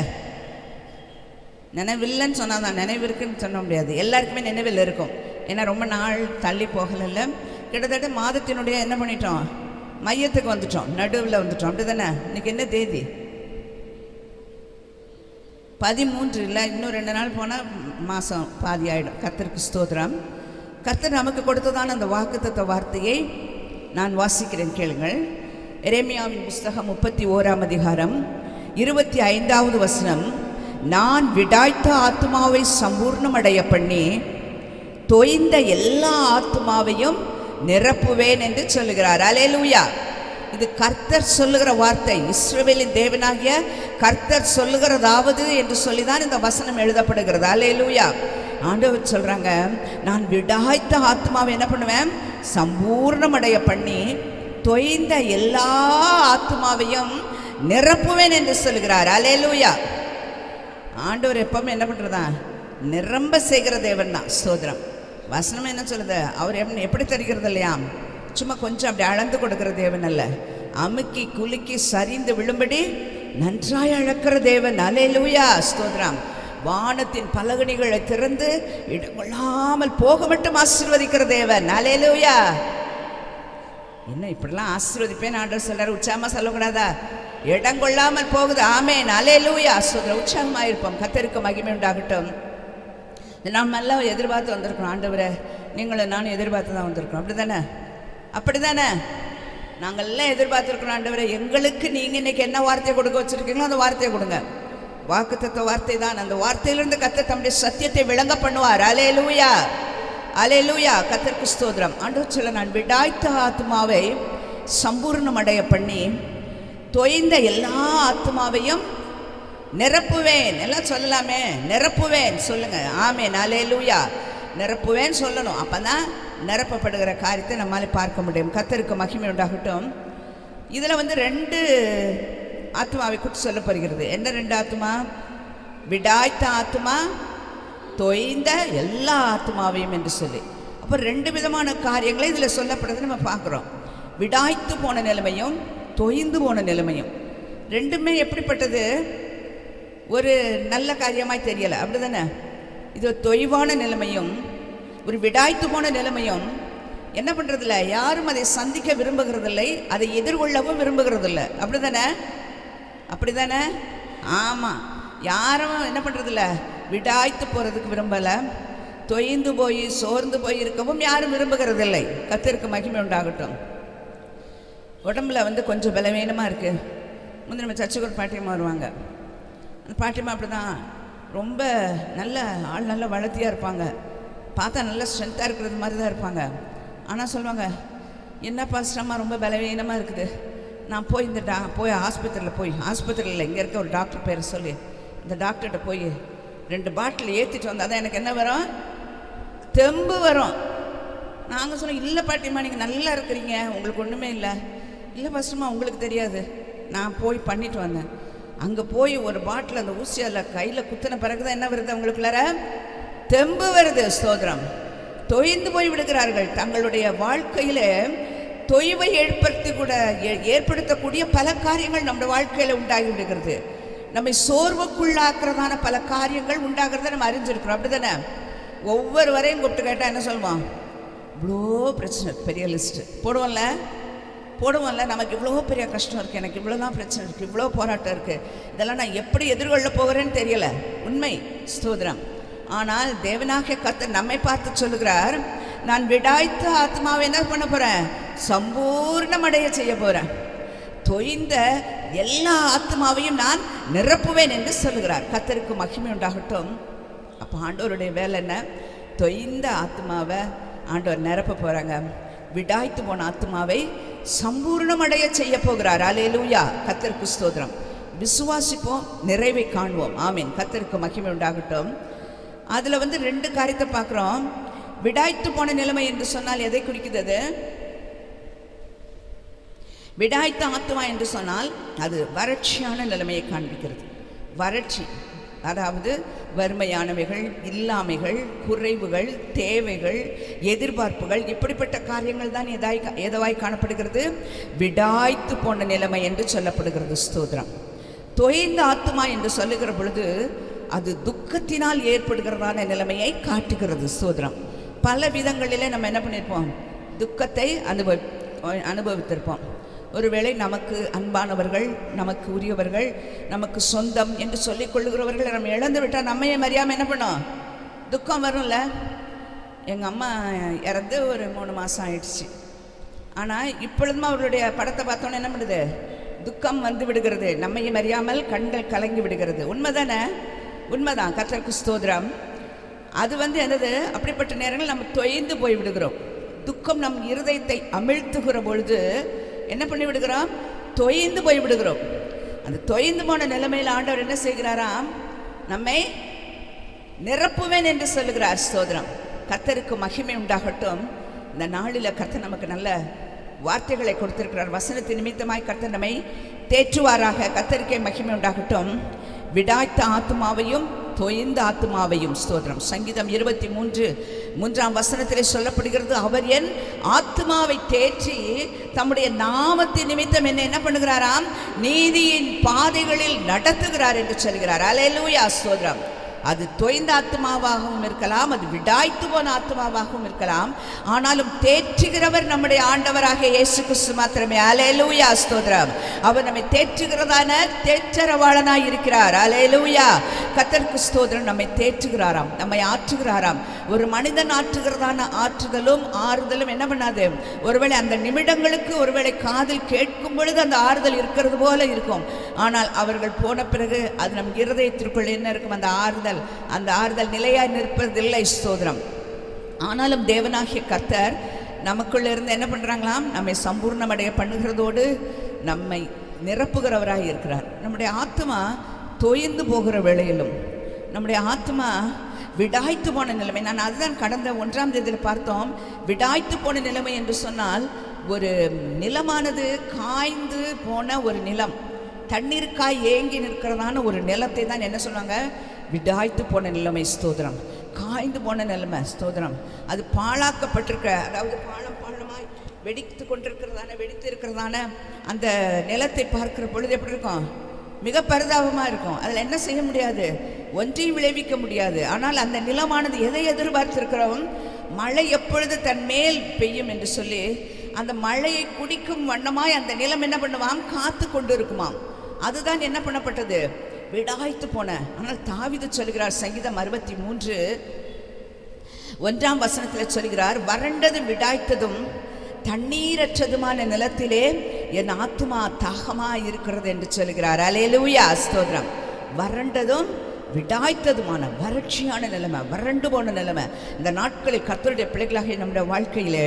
நினைவில்லைன்னு சொன்னால் தான், நினைவு இருக்குன்னு சொல்ல முடியாது. எல்லாருக்குமே நினைவில் இருக்கும். ஏன்னா ரொம்ப நாள் தள்ளி போகலை. கிட்டத்தட்ட மாதத்தினுடைய என்ன பண்ணிட்டோம்? மையத்துக்கு வந்துட்டோம், நடுவில் வந்துட்டோம். அப்படி தானே? இன்னைக்கு என்ன தேதி? 13 இல்லை, இன்னும் 2 நாள் போனால் மாதம் பாதி ஆகிடும். கர்த்தருக்கு ஸ்தோத்திரம். கர்த்தர் நமக்கு கொடுத்ததான அந்த வாக்குத்தத்த வார்த்தையை நான் வாசிக்கிறேன், கேளுங்கள். எரேமியாவின் புஸ்தகம் 31ஆம் அதிகாரம் 25வது வசனம். நான் விடாய்த்த ஆத்துமாவை சம்பூர்ணமடைய பண்ணி தொய்ந்த எல்லா ஆத்துமாவையும் நிரப்புவேன் என்று சொல்லுகிறார். அல்லேலூயா. இது கர்த்தர் சொல்லுகிற வார்த்தை. இஸ்ரவேலின் தேவனாகிய கர்த்தர் சொல்லுகிறதாவது என்று சொல்லிதான் இந்த வசனம் எழுதப்படுகிறது. அல்லேலூயா. ஆண்டவர் சொல்றாங்க, நான் விடாய்த்த ஆத்மாவை என்ன பண்ணுவேன்? சம்பூர்ணமடைய பண்ணி தொய்ந்த எல்லா ஆத்மாவையும் நிரப்புவேன் என்று சொல்லுகிறார். அல்லேலூயா. ஆண்டவர் எப்பவுமே என்ன பண்றதா? நிரம்ப செய்கிற தேவன் தான். ஸ்தோத்திரம். வசனம் என்ன சொல்லுது? அவர் எப்படி தருகிறது இல்லையா? சும்மா கொஞ்சம் அப்படி அளந்து கொடுக்கிற தேவன் அல்ல, அமுக்கி குலுக்கி சரிந்து விழும்படி நன்றாய் அழக்கிற தேவன். அல்லேலூயா, ஸ்தோத்திரம். வானத்தின் பலகணிகளை திறந்து இடங்கொள்ளாமல் போக மட்டும் ஆசீர்வதிக்கிற தேவன். அல்லேலூயா. என்ன இப்படிலாம் ஆசீர்வதிப்பேன் ஆண்டவர் சொல்றாரு? உற்சாகமா சொல்லக்கூடாதா? இடங்கொள்ளாமல் போகுது. ஆமேன். அல்லேலூயா, ஸ்தோத்திரம். உற்சாகமாக இருப்போம். கர்த்தருக்கு மகிமை உண்டாகட்டும். நம்ம எல்லாம் எதிர்பார்த்து வந்திருக்கோம். ஆண்டவரை நீங்களும் நானும் எதிர்பார்த்து தான் வந்திருக்கோம். அப்படி தானே? அப்படி தானே? நாங்கள் எல்லாம் எதிர்பார்த்துருக்கிறோம். ஆண்டவரை எங்களுக்கு நீங்கள் இன்னைக்கு என்ன வார்த்தையை கொடுக்க வச்சுருக்கீங்களோ அந்த வார்த்தையை கொடுங்க. வாக்குத்தத்த வார்த்தை தான். அந்த வார்த்தையிலிருந்து கர்த்தர் தம்முடைய சத்தியத்தை விளங்க பண்ணுவார். அல்லேலூயா, அல்லேலூயா. கர்த்தருக்கு ஸ்தோத்திரம். ஆண்டவர் சொல்ல, நான் விடாய்த்த ஆத்மாவை சம்பூர்ணமடைய பண்ணி தொய்ந்த எல்லா ஆத்மாவையும் நிரப்புவேன். எல்லாம் சொல்லலாமே, நிரப்புவேன் சொல்லுங்க. ஆமென். அல்லேலூயா. நிரப்புவேன் சொல்லணும். அப்போ தான் நிரப்பப்படுகிற காரியத்தை நம்மளால் பார்க்க முடியும். கர்த்தருக்கு மகிமை உண்டாகட்டும். இதில் 2 ஆத்மாவை குறித்து சொல்லப்படுகிறது. என்ன 2 ஆத்மா? விடாய்த்த ஆத்மா, தொய்ந்த எல்லா ஆத்மாவையும் என்று சொல்லி. அப்போ 2 விதமான காரியங்களை இதில் சொல்லப்படுறது நம்ம பார்க்குறோம். விடாய்த்து போன நிலைமையும் தொய்ந்து போன நிலைமையும். ரெண்டுமே எப்படிப்பட்டது? ஒரு நல்ல காரியமாய் தெரியலை. அப்படி தானே? இது தொய்வான நிலைமையும் ஒரு விடாய்த்து போன நிலைமையும் என்ன பண்ணுறதில்ல, யாரும் அதை சந்திக்க விரும்புகிறதில்லை, அதை எதிர்கொள்ளவும் விரும்புகிறதில்லை. அப்படி தானே? அப்படி தானே? ஆமாம். யாரும் என்ன பண்ணுறதில்ல, விடாய்த்து போகிறதுக்கு விரும்பலை, தொய்ந்து போய் சோர்ந்து போய் இருக்கவும் யாரும் விரும்புகிறதில்லை. கர்த்தருக்கு மகிமை உண்டாகட்டும். உடம்புல கொஞ்சம் பலவீனமாக இருக்குது. முந்தைய நம்ம சர்ச்சுக்கு ஒரு பாட்டியம்மா வருவாங்க. அந்த பாட்டியம்மா அப்படி தான், ரொம்ப நல்ல ஆள், நல்ல வளர்த்தியாக இருப்பாங்க, பார்த்தா நல்ல ஸ்ட்ரென்த்தாக இருக்கிறது மாதிரி தான் இருப்பாங்க. ஆனால் சொல்லுவாங்க, என்ன பாஸ்டர்மா ரொம்ப பலவீனமாக இருக்குது, நான் போய் இந்த போய் ஆஸ்பத்திரியில் இங்கே இருக்க ஒரு டாக்டர் பேரை சொல்லி இந்த டாக்டர்கிட்ட போய் 2 பாட்டில் ஏற்றிட்டு வந்தால் தான் எனக்கு என்ன வரும், தெம்பு வரும். நாங்கள் சொன்னோம், இல்லை பாட்டியம்மா நீங்கள் நல்லா இருக்கிறீங்க, உங்களுக்கு ஒன்றுமே இல்லை. இல்லை பாஸ்டர்மா உங்களுக்கு தெரியாது, நான் போய் பண்ணிட்டு வந்தேன். அங்கே போய் ஒரு பாட்டில் அந்த ஊசியால் கையில் குத்தின பிறகுதான் என்ன வருது அவங்களுக்குள்ளார? தெம்பு வருது. ஸ்தோத்திரம். தொய்ந்து போய் விடுகிறார்கள். தங்களுடைய வாழ்க்கையில் தொய்வை ஏற்படுத்தக்கூடிய பல காரியங்கள் நம்முடைய வாழ்க்கையில் உண்டாகி விடுகிறது. நம்மை சோர்வுக்குள்ளாக்குறதான பல காரியங்கள் உண்டாகிறத நம்ம அறிஞ்சிருக்கிறோம். அப்படிதானே? ஒவ்வொருவரையும் கூப்பிட்டு கேட்டால் என்ன சொல்லுவான்? இவ்வளோ பிரச்சனை, பெரிய லிஸ்ட்டு போடுவோம்ல. நமக்கு இவ்வளோ பெரிய கஷ்டம் இருக்குது, எனக்கு இவ்வளோலாம் பிரச்சனை இருக்குது, இவ்வளோ போராட்டம் இருக்குது, இதெல்லாம் நான் எப்படி எதிர்கொள்ள போகிறேன்னு தெரியலை. உண்மை. ஸ்தோத்திரம். ஆனால் தேவனாகிய கர்த்தர் நம்மை பார்த்து சொல்லுகிறார், நான் விடாய்த்த ஆத்மாவை என்ன பண்ண போகிறேன்? சம்பூர்ணமடைய செய்ய போகிறேன். தொய்ந்த எல்லா ஆத்மாவையும் நான் நிரப்புவேன் என்று சொல்லுகிறார். கர்த்தருக்கு மகிமை உண்டாகட்டும். அப்போ ஆண்டவருடைய வேலை என்ன? தொய்ந்த ஆத்மாவை ஆண்டவர் நிரப்ப போகிறாங்க. விடாய்த்து போன ஆத்மாவை சம்பூர்ணமடைய செய்ய போகிறார். அல்லேலூயா. கர்த்தருக்கு ஸ்தோத்திரம். விசுவாசிப்போம், நிறைவை காண்போம். ஆமீன். கர்த்தருக்கு மகிமை உண்டாகட்டும். அதில் 2 காரியத்தை பார்க்குறோம். விடாய்த்து போன நிலைமை என்று சொன்னால் எதை குறிக்கிறது? விடாய்த்த ஆத்மா என்று சொன்னால் அது வறட்சியான நிலைமையை காண்பிக்கிறது. வறட்சி, அதாவது வறுமையானவைகள், இல்லாமைகள், குறைவுகள், தேவைகள், எதிர்பார்ப்புகள், இப்படிப்பட்ட காரியங்கள் தான் எதவாய் காணப்படுகிறது? விடாய்த்து போன நிலைமை என்று சொல்லப்படுகிறது. ஸ்தோத்திரம். தொய்ந்த ஆத்மா என்று சொல்லுகிற பொழுது அது துக்கத்தினால் ஏற்படுகிறதான நிலைமையை காட்டுகிறது. ஸ்தோத்திரம். பல விதங்களிலே நம்ம என்ன பண்ணியிருப்போம்? துக்கத்தை அனுபவித்திருப்போம். ஒருவேளை நமக்கு அன்பானவர்கள், நமக்கு உரியவர்கள், நமக்கு சொந்தம் என்று சொல்லிக் கொள்ளுகிறவர்கள் நம்ம இழந்து விட்டால் நம்மையே மறியாமல் என்ன பண்ணோம்? துக்கம் வரும்ல. எங்கள் அம்மா இறந்து ஒரு 3 மாதம் ஆயிடுச்சு. ஆனால் இப்பொழுதுமா அவர்களுடைய படத்தை பார்த்தோன்னே என்ன பண்ணுது? துக்கம் வந்து விடுகிறது. நம்மையும் அறியாமல் கண்கள் கலங்கி விடுகிறது. உண்மைதானே? உண்மைதான். கர்த்தருக்கு ஸ்தோத்திரம். அது என்னது? அப்படிப்பட்ட நேரங்கள் நம்ம தொய்ந்து போய் விடுகிறோம். துக்கம் நம் இருதயத்தை அமிழ்த்துகிற பொழுது என்ன பண்ணி விடுகிறோம்? தொய்ந்து போய் விடுகிறோம். அந்த தொய்ந்து போன நிலைமையில் ஆண்டவர் என்ன செய்கிறாராம்? நம்மை நிரப்புவேன் என்று சொல்லுகிறார். ஸ்தோத்திரம். கர்த்தருக்கு மகிமை உண்டாகட்டும். இந்த நாளில் கர்த்தர் நமக்கு நல்ல வார்த்தைகளை கொடுத்திருக்கிறார். வசனத்தின் நிமித்தமாய் கர்த்தர் நம்மை தேற்றுவாராக. கர்த்தருக்கே மகிமை உண்டாகட்டும். விடாய்த்த ஆத்மாவையும் தொய்ந்த ஆத்மாவையும். ஸ்தோத்திரம். சங்கீதம் 23:3 சொல்லப்படுகிறது, அவர் என் ஆத்மாவை தேற்றி தம்முடைய நாமத்தின் நிமித்தம் என்ன பண்ணுகிறாராம்? நீதியின் பாதைகளில் நடத்துகிறார் என்று சொல்கிறார். அல்லேலூயா. ஸ்தோத்திரம். அது தொய்ந்த ஆத்மாவாகவும் இருக்கலாம், அது விடாய்த்து போன ஆத்மாவாகவும் இருக்கலாம். ஆனாலும் தேற்றுகிறவர் நம்முடைய ஆண்டவராகிய இயேசு கிறிஸ்து மாத்திரமே. அல்லேலூயா. ஸ்தோத்திரம். அவர் நம்மை தேற்றுகிறதான தேற்றரவாளனாய் இருக்கிறார். அல்லேலூயா. கர்த்தருக்கு ஸ்தோத்திரம். நம்மை தேற்றுகிறாராம், நம்மை ஆற்றுகிறாராம். ஒரு மனிதன் ஆற்றுகிறதான ஆற்றுதலும் ஆறுதலும் என்ன பண்ணாது? ஒருவேளை அந்த நிமிடங்களுக்கு ஒருவேளை காதில் கேட்கும் பொழுது அந்த ஆறுதல் இருக்கிறது போல இருக்கும். ஆனால் அவர்கள் போன பிறகு அது நம் இருதயத்திற்குள் என்ன இருக்கும்? அந்த ஆறுதல் நிலையாய் நிற்பதில்லை. ஸ்தோத்திரம். ஆனாலும் தேவனாகிய கர்த்தர் நமக்குள்ள இருந்து என்ன பண்றாங்களாம்? நம்மை சம்பூர்ணமடைய பண்ணுகிறதோடு நம்மை நிரப்புகிறவராக இருக்கிறார். நம்முடைய ஆத்மா தொய்ந்து போகிற வேளையிலும் நம்முடைய ஆத்மா விடாய்த்து போன நிலைமை, நான் அதுதான் கடந்த 1ஆம் தேதியில் பார்த்தோம். விடாய்த்து போன நிலைமை என்று சொன்னால் ஒரு நிலமானது காய்ந்து போன ஒரு நிலம், தண்ணீருக்காய் ஏங்கி நிற்கிறதான ஒரு நிலத்தை தான் என்ன சொல்லுவாங்க? விடாய்த்து போன நிலைமை. ஸ்தோத்திரம். காய்ந்து போன நிலைமை. ஸ்தோத்திரம். அது பாழாக்கப்பட்டிருக்க, அதாவது பாழமாய் வெடித்து இருக்கிறதான அந்த நிலத்தை பார்க்கிற பொழுது எப்படி இருக்கும்? மிக பரிதாபமாக இருக்கும். அதில் என்ன செய்ய முடியாது? ஒன்றையும் விளைவிக்க முடியாது. ஆனால் அந்த நிலமானது எதை எதிர்பார்த்திருக்கிறோம்? மழை எப்பொழுது தன் மேல் பெய்யும் என்று சொல்லி அந்த மழையை குடிக்கும் வண்ணமாய் அந்த நிலம் என்ன பண்ணுவாம்? காத்து கொண்டு இருக்குமாம். அதுதான் என்ன பண்ணப்பட்டது? விடாய்த்து போன. ஆனால் தாவீது சொல்கிறார், சங்கீதம் 63:1 சொல்கிறார், வறண்டதும் விடாய்த்ததும் தண்ணீரற்றதுமான நிலத்திலே என் ஆத்துமா தாகமாக இருக்கிறது என்று சொல்கிறார். அல்லேலூயா. ஸ்தோத்திரம். வறண்டதும் விடாய்த்ததுமான வறட்சியான நிலைமை, வறண்டு போன நிலைமை. இந்த நாட்களில் கர்த்தருடைய பிள்ளைகளாக நம்முடைய வாழ்க்கையிலே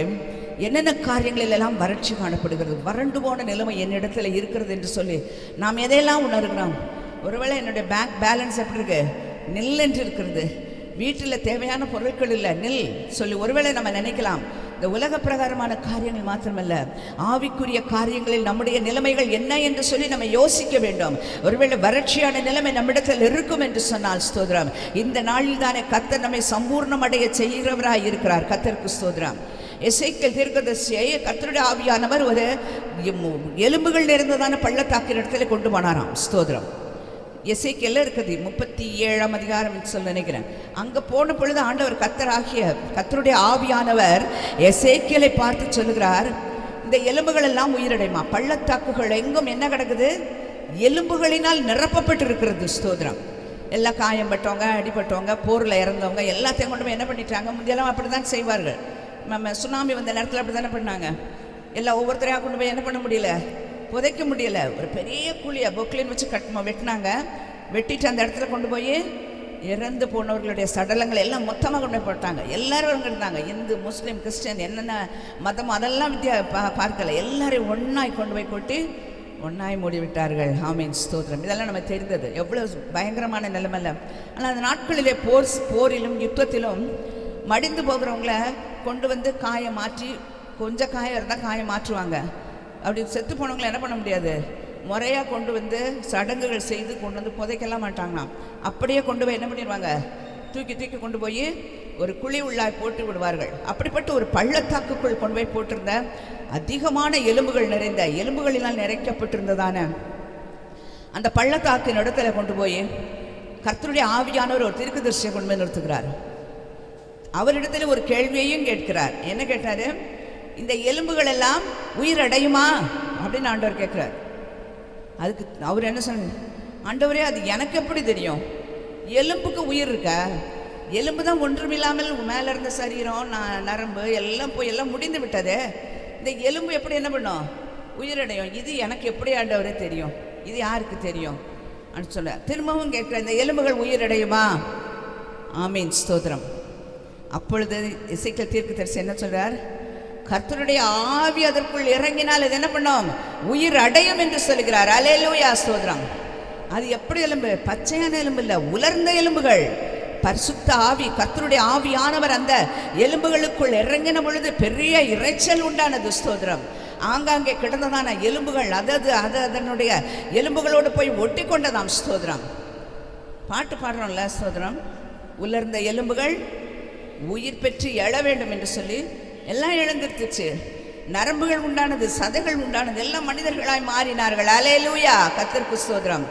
என்னென்ன காரியங்களிலெல்லாம் வறட்சி காணப்படுகிறது, வறண்டு போன நிலைமை என்னிடத்தில் இருக்கிறது என்று சொல்லி நாம் எதையெல்லாம் உணர்கிறோம்? ஒருவேளை என்னுடைய பேங்க் பேலன்ஸ் எப்படி இருக்கு? நில் என்று இருக்கிறது. வீட்டில் தேவையான பொருட்கள் இல்லை, நில் சொல்லி ஒருவேளை நம்ம நினைக்கலாம். இந்த இந்த உலக பிரகாரமான காரியங்கள் மாத்திரமல்ல, ஆவிக்குரிய காரியங்களில் நம்முடைய நிலைமைகள் என்ன என்று சொல்லி நம்ம யோசிக்க வேண்டும். ஒருவேளை வறட்சியான நிலைமை நம்மிடத்தில் இருக்கும் என்று சொன்னால் ஸ்தோத்திரம், இந்த நாளில் தானே கர்த்தர் நம்மை சம்பூர்ணமடைய செய்கிறவராய் இருக்கிறார். கர்த்தருக்கு ஸ்தோத்திரம். எசேக்கியேல் தீர்க்கதரிசியை கர்த்தருடைய ஆவியானவர் ஒரு எலும்புகள் நிறைந்ததான பள்ளத்தாக்கின் இடத்துல கொண்டு போனாராம். ஸ்தோத்திரம். எசேக்கியேல் இருக்குது 37ஆம் அதிகாரம் சொல்ல நினைக்கிறேன். அங்கே போன பொழுது ஆண்டவர் கர்த்தருடைய ஆவியானவர் எசேக்கியேலை பார்த்து சொல்லுகிறார், இந்த எலும்புகள் எல்லாம் உயிரடைமா, பள்ளத்தாக்குகள் எங்கும் என்ன கிடக்குது, எலும்புகளினால் நிரப்பப்பட்டு இருக்கிறது. ஸ்தோத்திரம். எல்லாம் காயம் பட்டவங்க, அடிபட்டவங்க, போரில் இறந்தவங்க எல்லாத்தையும் கொண்டு போய் என்ன பண்ணிட்டாங்க, முந்தியெல்லாம் அப்படி தான் செய்வார்கள். நம்ம சுனாமி வந்த நேரத்தில் அப்படி தானே பண்ணாங்க. எல்லாம் ஒவ்வொருத்தரையாக கொண்டு போய் என்ன பண்ண முடியல, புதைக்க முடியல. ஒரு பெரிய குழியை பொக்லின் வச்சு வெட்டினாங்க. வெட்டிட்டு அந்த இடத்துல கொண்டு போய் இறந்து போனவர்களுடைய சடலங்கள் எல்லாம் மொத்தமாக கொண்டு போய் போட்டாங்க. எல்லாரும் அங்கே இருந்தாங்க, இந்து முஸ்லீம் கிறிஸ்டியன் என்னென்ன மதம் அதெல்லாம் பார்க்கல, எல்லாரையும் ஒன்றாய் கொண்டு போய் கொட்டி ஒன்றாய் மூடிவிட்டார்கள். ஆமீன் ஸ்தோத்திரம். இதெல்லாம் நம்ம தெரிந்தது, எவ்வளோ பயங்கரமான நிலைமையில். ஆனால் அந்த நாட்களிலே போரிலும் யுத்தத்திலும் மடிந்து போகிறவங்கள கொண்டு வந்து காயம் மாற்றி, கொஞ்சம் காயம் இருந்தால் காயம் மாற்றுவாங்க. அப்படி செத்து போனவங்களை என்ன பண்ண முடியாது, முறையாக கொண்டு வந்து சடங்குகள் செய்து கொண்டு வந்து புதைக்கலாம் மாட்டாங்களாம். அப்படியே கொண்டு போய் என்ன பண்ணிடுவாங்க, தூக்கி கொண்டு போய் ஒரு குழி உள்ளாய் போட்டு விடுவார்கள். அப்படிப்பட்ட ஒரு பள்ளத்தாக்குக்குள் கொண்டு போய் போட்டிருந்த அதிகமான எலும்புகள் நிறைந்த, எலும்புகளினால் நிறைக்கப்பட்டிருந்ததான அந்த பள்ளத்தாக்கின் இடத்துல கொண்டு போய் கர்த்தருடைய ஆவியானவர் ஒரு தீர்க்கதரிசியை கொண்டு போய் நிறுத்துகிறார். அவரிடத்தில் ஒரு கேள்வியையும் கேட்கிறார். என்ன கேட்டார், இந்த எலும்புகள் எல்லாம் உயிரடையுமா அப்படின்னு ஆண்டவர் கேட்குறார். அதுக்கு அவர் என்ன சொன்னார், ஆண்டவரே அது எனக்கு எப்படி தெரியும், எலும்புக்கு உயிர் இருக்கா, எலும்பு தான் ஒன்றுமில்லாமல் மேலே இருந்த சரீரம் நரம்பு எல்லாம் போய் எல்லாம் முடிந்து விட்டது, இந்த எலும்பு எப்படி என்ன பண்ணும், உயிரடையும், இது எனக்கு எப்படி ஆண்டவரே தெரியும், இது யாருக்கு தெரியும் அப்படின்னு சொல்ல. திரும்பவும் கேட்குற, இந்த எலும்புகள் உயிரடையுமா? ஆமீன் ஸ்தோத்திரம். அப்பொழுது எசேக்கியேல் தீர்க்கதரிசி என்ன சொல்றார், கர்த்தருடைய ஆவி அதற்குள் இறங்கினால் அது என்ன பண்ணும், உயிர் அடையும் என்று சொல்கிறார். அல்லேலூயா ஸ்தோத்திரம். அது எப்படி எலும்பு, பச்சையான எலும்பு இல்லை, உலர்ந்த எலும்புகள். பரிசுத்த ஆவி, கர்த்தருடைய ஆவியானவர் அந்த எலும்புகளுக்குள் இறங்கின பொழுது பெரிய இறைச்சல் உண்டானது. ஸ்தோத்திரம். ஆங்காங்கே கிடந்ததான எலும்புகள் அதனுடைய எலும்புகளோடு போய் ஒட்டி கொண்டதாம். ஸ்தோத்திரம். பாட்டு பாடுறோம்ல, ஸ்தோத்திரம், உலர்ந்த எலும்புகள் உயிர் பெற்று எழ வேண்டும் என்று சொல்லி எல்லாம் எழுந்துருச்சு. நரம்புகள் உண்டானது, சதைகள் உண்டானது, எல்லாம் மனிதர்களாய் மாறினார்கள். அல்லேலூயா, கர்த்தருக்கு ஸ்தோத்திரம்.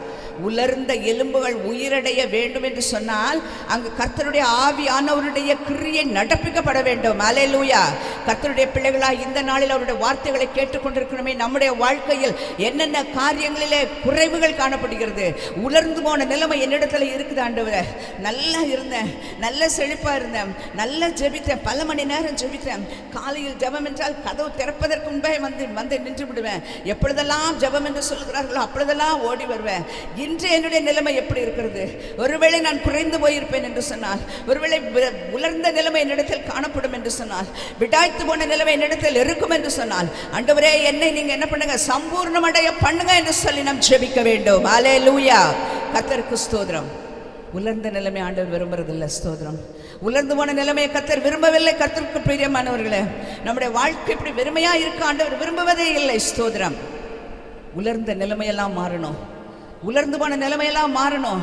உலர்ந்த எலும்புகள் உயிரடைய வேண்டும் என்று சொன்னால் அங்கு கர்த்தருடைய ஆவியானவருடைய கிரியை நடப்பிக்கப்பட வேண்டும். அல்லேலூயா. கர்த்தருடைய பிள்ளைகளாய் இந்த நாளில் அவருடைய வார்த்தைகளை கேட்டுக்கொண்டிருக்கணுமே, நம்முடைய வாழ்க்கையில் என்னென்ன காரியங்களிலே குறைவுகள் காணப்படுகிறது, உலர்ந்து போன நிலைமை என்னிடத்துல இருக்குது ஆண்டவரே, நல்லா இருந்தேன், நல்ல செழிப்பாக இருந்தேன், நல்லா ஜெபித்தேன், பல மணி நேரம் ஜெபித்தேன், காலையில் ஜெபம் என்றால் கதவு திறப்பதற்கு முன்பே வந்து நின்று விடுவேன், எப்பொழுதெல்லாம் ஜெபம் என்று சொல்கிறார்களோ அப்பொழுதெல்லாம் ஓடி வருவேன். இன்று என்னுடைய நிலைமை எப்படி இருக்கிறது? ஒருவேளை நான் குறைந்து போயிருப்பேன் என்று சொன்னால், ஒருவேளை உலர்ந்த நிலைமை என்னிடத்தில் காணப்படும் என்று சொன்னால், விடாய்த்து போன நிலைமை என்னிடத்தில் இருக்கும் என்று சொன்னால், ஆண்டவரே என்னை நீங்க என்ன பண்ணுங்க, சம்பூர்ணமடைய பண்ணுங்க என்று சொல்லி நாம் ஜெபிக்க வேண்டும். அல்லேலூயா, கர்த்தருக்கு ஸ்தோத்திரம். உலர்ந்த நிலைமை ஆண்டவர் விரும்புறதில்லை. ஸ்தோத்திரம். உலர்ந்து போன நிலைமையை கர்த்தர் விரும்பவில்லை. கர்த்தருக்கு பிரியமானவர்களே, நம்முடைய வாழ்க்கை இப்படி வெறுமையா இருக்க ஆண்டவர் விரும்புவதே இல்லை. ஸ்தோத்திரம். உலர்ந்த நிலைமையெல்லாம் மாறணும், உலர்ந்து போன நிலைமையெல்லாம் மாறணும்,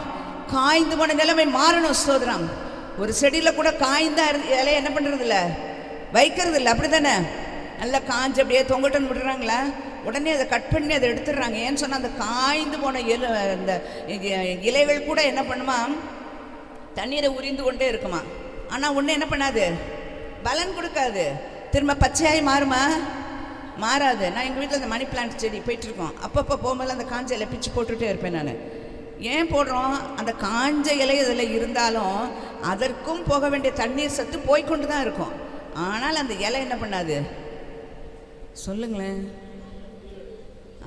காய்ந்து போன நிலைமை மாறணும். ஸ்தோத்திரம். ஒரு செடியில் கூட காய்ந்த இலையை என்ன பண்ணுறது இல்லை, வைக்கிறது இல்லை, அப்படி தானே? நல்லா காய்ஞ்சி அப்படியே தொங்கட்டுன்னு விடுறாங்களா, உடனே அதை கட் பண்ணி அதை எடுத்துடுறாங்க. ஏன்னு சொன்னால் அந்த காய்ந்து போன இந்த இலைகள் கூட என்ன பண்ணுமா, தண்ணீரை உறிந்து கொண்டே இருக்குமா. ஆனால் ஒன்று என்ன பண்ணாது, பலன் கொடுக்காது, திரும்ப பச்சையாகி மாறுமா, மாறாது. நான் எங்கள் வீட்டில் அந்த மணி பிளான்ட் செடி போயிட்டுருக்கோம், அப்பப்போ போகும்போது அந்த காஞ்ச இலை பிச்சு போட்டுகிட்டே இருப்பேன் நான். ஏன் போடுறோம், அந்த காஞ்ச இலை இதில் இருந்தாலும் அதற்கும் போக வேண்டிய தண்ணீர் சத்து போய்கொண்டு தான் இருக்கும். ஆனால் அந்த இலை என்ன பண்ணாது, சொல்லுங்களேன்,